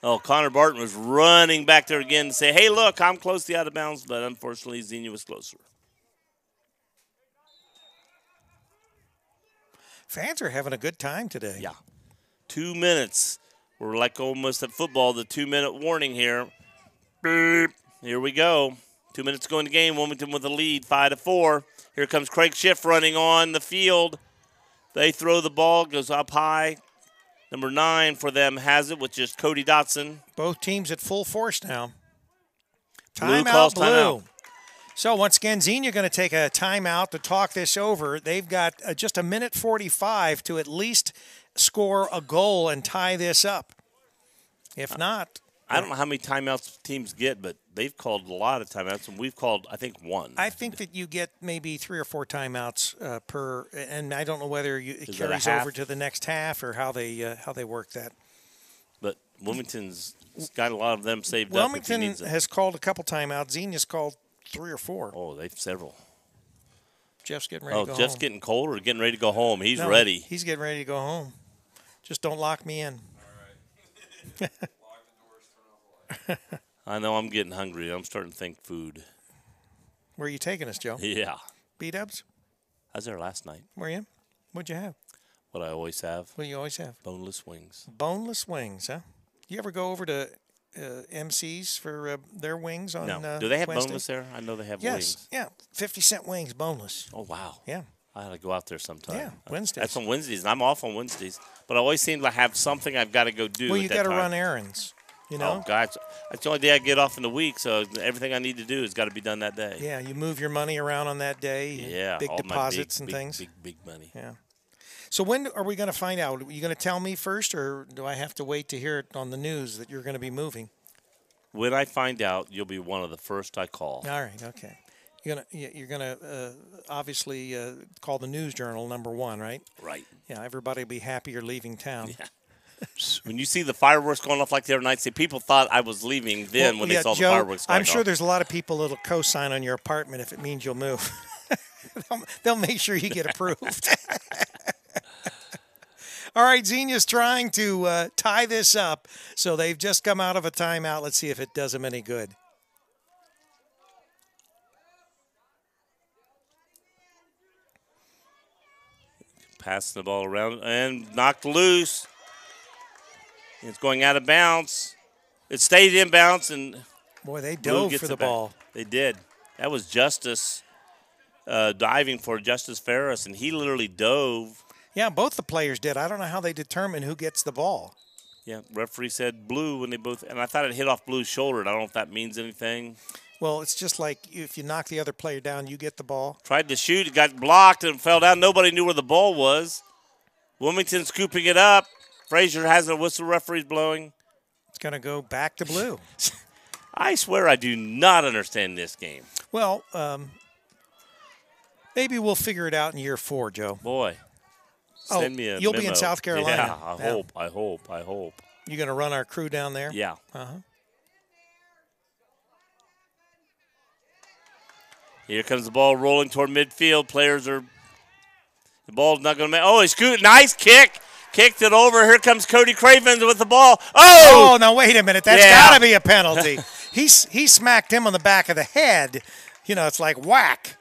Oh, Connor Barton was running back there again to say, hey, look, I'm close to out of bounds, but unfortunately Xenia was closer. Fans are having a good time today. Yeah. 2 minutes. We're like almost at football, the 2-minute warning here. Beep. Here we go. 2 minutes to go in the game. Wilmington with the lead, 5-4. Here comes Craig Schiff running on the field. They throw the ball, goes up high. Number 9 for them has it with just Cody Dotson. Both teams at full force now. Timeout, Blue. So once again, Xenia going to take a timeout to talk this over. They've got just 1:45 to at least score a goal and tie this up. If not, I don't know how many timeouts teams get, but they've called a lot of timeouts, and we've called, I think, 1. I think that you get maybe 3 or 4 timeouts per, and I don't know whether it carries over to the next half or how they work that. But Wilmington's got a lot of them saved up. Wilmington has called a couple timeouts. Xenia's called 3 or 4. Oh, they've several. Jeff's getting ready to go home. Jeff's getting cold or getting ready to go home? He's ready. He's getting ready to go home. Just don't lock me in. All right. Lock the doors, turn off the light. I know I'm getting hungry. I'm starting to think food. Where are you taking us, Joe? Yeah. B-dubs? I was there last night. Were you? What'd you have? What I always have. What do you always have? Boneless wings. Boneless wings, huh? You ever go over to MC's for their wings on No. Do they have Wednesday? boneless there? I know they have Yes. wings. Yeah. 50-cent wings, boneless. Oh, wow. Yeah. I ought to go out there sometime. Yeah, Wednesdays. That's on Wednesdays, and I'm off on Wednesdays. But I always seem to have something I've got to go do. Well, you got to run errands. You know? Oh, God. That's the only day I get off in the week, so everything I need to do has got to be done that day. Yeah, you move your money around on that day. Yeah. Big all deposits my and things. Big money. Yeah. So when are we going to find out? Are you going to tell me first, or do I have to wait to hear it on the news that you're going to be moving? When I find out, you'll be one of the first I call. All right, okay. You're gonna obviously call the News Journal #1, right? Right. Yeah, everybody will be happy you're leaving town. Yeah. When you see the fireworks going off like the other night, see, people thought I was leaving then when they saw Joe, the fireworks going I'm sure off. there's a lot of people that'll co-sign on your apartment if it means you'll move. They'll make sure you get approved. All right, Xenia's trying to tie this up, so they've just come out of a timeout. Let's see if it does them any good. Passing the ball around and knocked loose. It's going out of bounds. It stayed in bounds, and boy, they Blue dove gets for the it back. ball. They did. That was Justice diving for Justice Ferris, and he literally dove. Yeah, both the players did. I don't know how they determine who gets the ball. Yeah, referee said Blue when they both, and I thought it hit off Blue's shoulder. I don't know if that means anything. Well, it's just like if you knock the other player down, you get the ball. Tried to shoot, it got blocked and fell down. Nobody knew where the ball was. Wilmington scooping it up. Frazier has a whistle, referee's blowing. It's going to go back to Blue. I swear I do not understand this game. Well, maybe we'll figure it out in year 4, Joe. Boy, send me a you'll be memo. in South Carolina. Yeah, I hope. You going to run our crew down there? Yeah. Uh-huh. Here comes the ball rolling toward midfield. The ball's not going to make. Oh, he's scooting. Nice kick. Kicked it over. Here comes Cody Cravens with the ball. Oh! Now wait a minute. That's got to be a penalty. He smacked him on the back of the head. You know, it's like whack.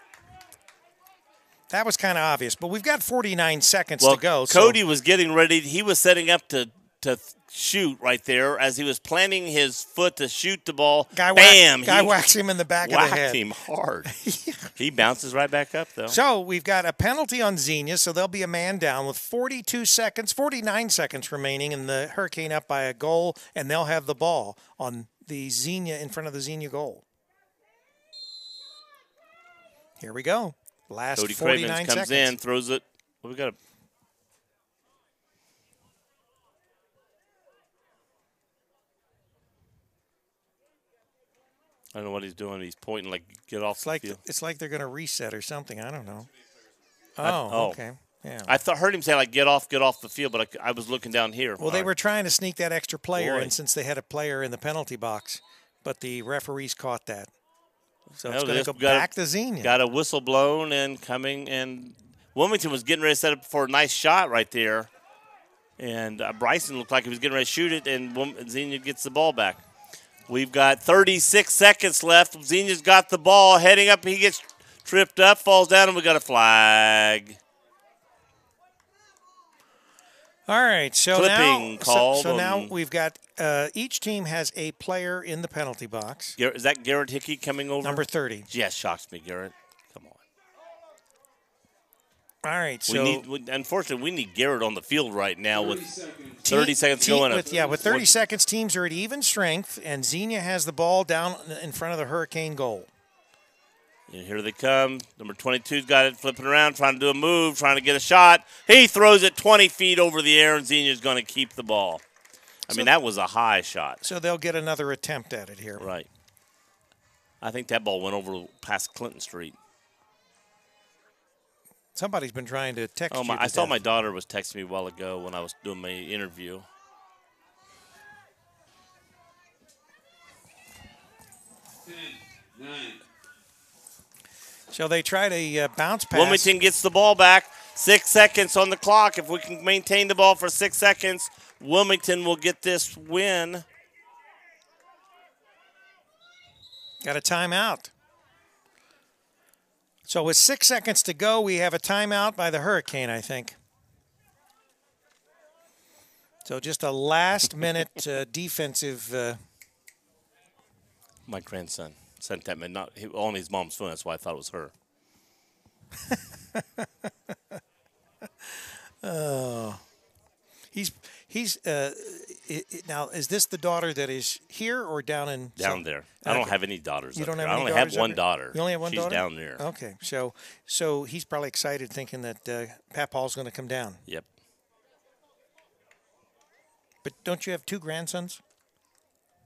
That was kind of obvious. But we've got 49 seconds to go. Cody was getting ready. He was setting up to shoot right there as he was planting his foot to shoot the ball. Bam! Guy whacks him in the back of the head. Whacked him hard. He bounces right back up, though. So we've got a penalty on Xenia, so there'll be a man down with 49 seconds remaining, and the Hurricane up by a goal, and they'll have the ball on the Xenia, in front of the Xenia goal. Here we go. Last Cody 49 Cravens seconds. comes in, throws it. Well, we got a. I don't know what he's doing. He's pointing like, get off the field. It's like they're going to reset or something. I don't know. Okay. Yeah. I heard him say, like, get off the field, but I was looking down here. Well, they were trying to sneak that extra player in, Boy. since they had a player in the penalty box, but the referees caught that. So it's going to go back to Xenia. Got a whistle blown and coming, and Wilmington was getting ready to set up for a nice shot right there. And Bryson looked like he was getting ready to shoot it, and Xenia gets the ball back. We've got 36 seconds left. Xenia's got the ball heading up. He gets tripped up, falls down, and we got a flag. All right, so Clipping called. So now we've got each team has a player in the penalty box. Is that Garrett Hickey coming over? Number 30. Yes, shocks me, Garrett. Come on. All right, so unfortunately, we need Garrett on the field right now with 30 seconds going. With 30 seconds, teams are at even strength, and Xenia has the ball down in front of the Hurricane goal. And here they come. Number 22's got it flipping around, trying to do a move, trying to get a shot. He throws it 20 feet over the air, and Xenia's going to keep the ball. I mean, that was a high shot. So they'll get another attempt at it here. Right. I think that ball went over past Clinton Street. Somebody's been trying to text you. I saw my daughter was texting me a while ago when I was doing my interview. So they try to bounce pass. Wilmington gets the ball back. 6 seconds on the clock. If we can maintain the ball for 6 seconds, Wilmington will get this win. Got a timeout. So with 6 seconds to go, we have a timeout by the Hurricane, I think. So just a last-minute defensive. My grandson sent that on his mom's phone. That's why I thought it was her. now, is this the daughter that is here or down in? Down there. I don't have any daughters. You don't up have there. any I only have daughters one up daughter. You only have one She's daughter? She's down there. Okay. So he's probably excited thinking that Pat Paul's going to come down. Yep. But don't you have 2 grandsons?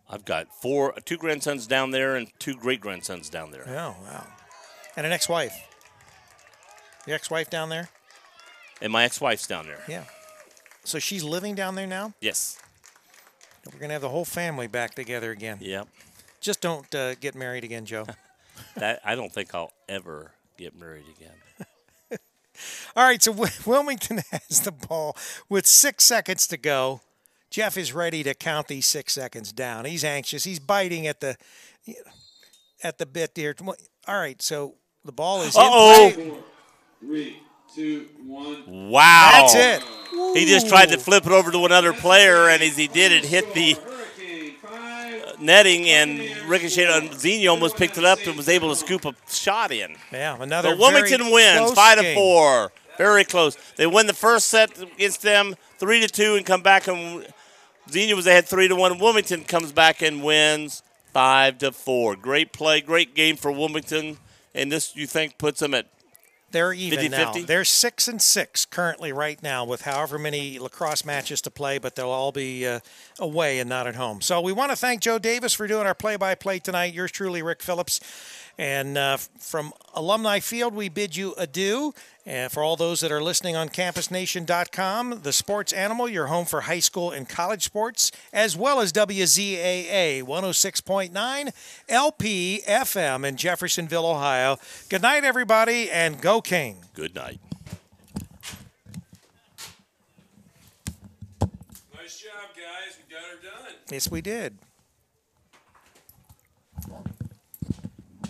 I've got 2 grandsons down there and 2 great-grandsons down there. Oh, wow. And an ex-wife. Your ex-wife down there? And my ex-wife's down there. Yeah. So she's living down there now? Yes. We're going to have the whole family back together again. Yep. Just don't get married again, Joe. I don't think I'll ever get married again. All right, so Wilmington has the ball with 6 seconds to go. Jeff is ready to count these 6 seconds down. He's anxious. He's biting at the bit here. All right, so the ball is in play. 4, 3, 2, 1. Wow. That's it. He just tried to flip it over to another player, and as he did, it hit the netting, and ricocheted on Xenia, almost picked it up and was able to scoop a shot in. Yeah, another So Wilmington wins 5-4. Very close. They win the first set against them 3-2 and come back, and Xenia was ahead 3-1. Wilmington comes back and wins 5-4. Great play, great game for Wilmington, and this you think puts them at They're even 50-50? now. They're 6-6 currently right now with however many lacrosse matches to play, but they'll all be away and not at home. So we want to thank Joe Davis for doing our play-by-play tonight. Yours truly, Rick Phillips. And from Alumni Field, we bid you adieu. And for all those that are listening on CampusNation.com, the Sports Animal, your home for high school and college sports, as well as WZAA 106.9 LP FM in Jeffersonville, Ohio. Good night, everybody, and go King. good night. Nice job, guys. We got her done. Yes, we did.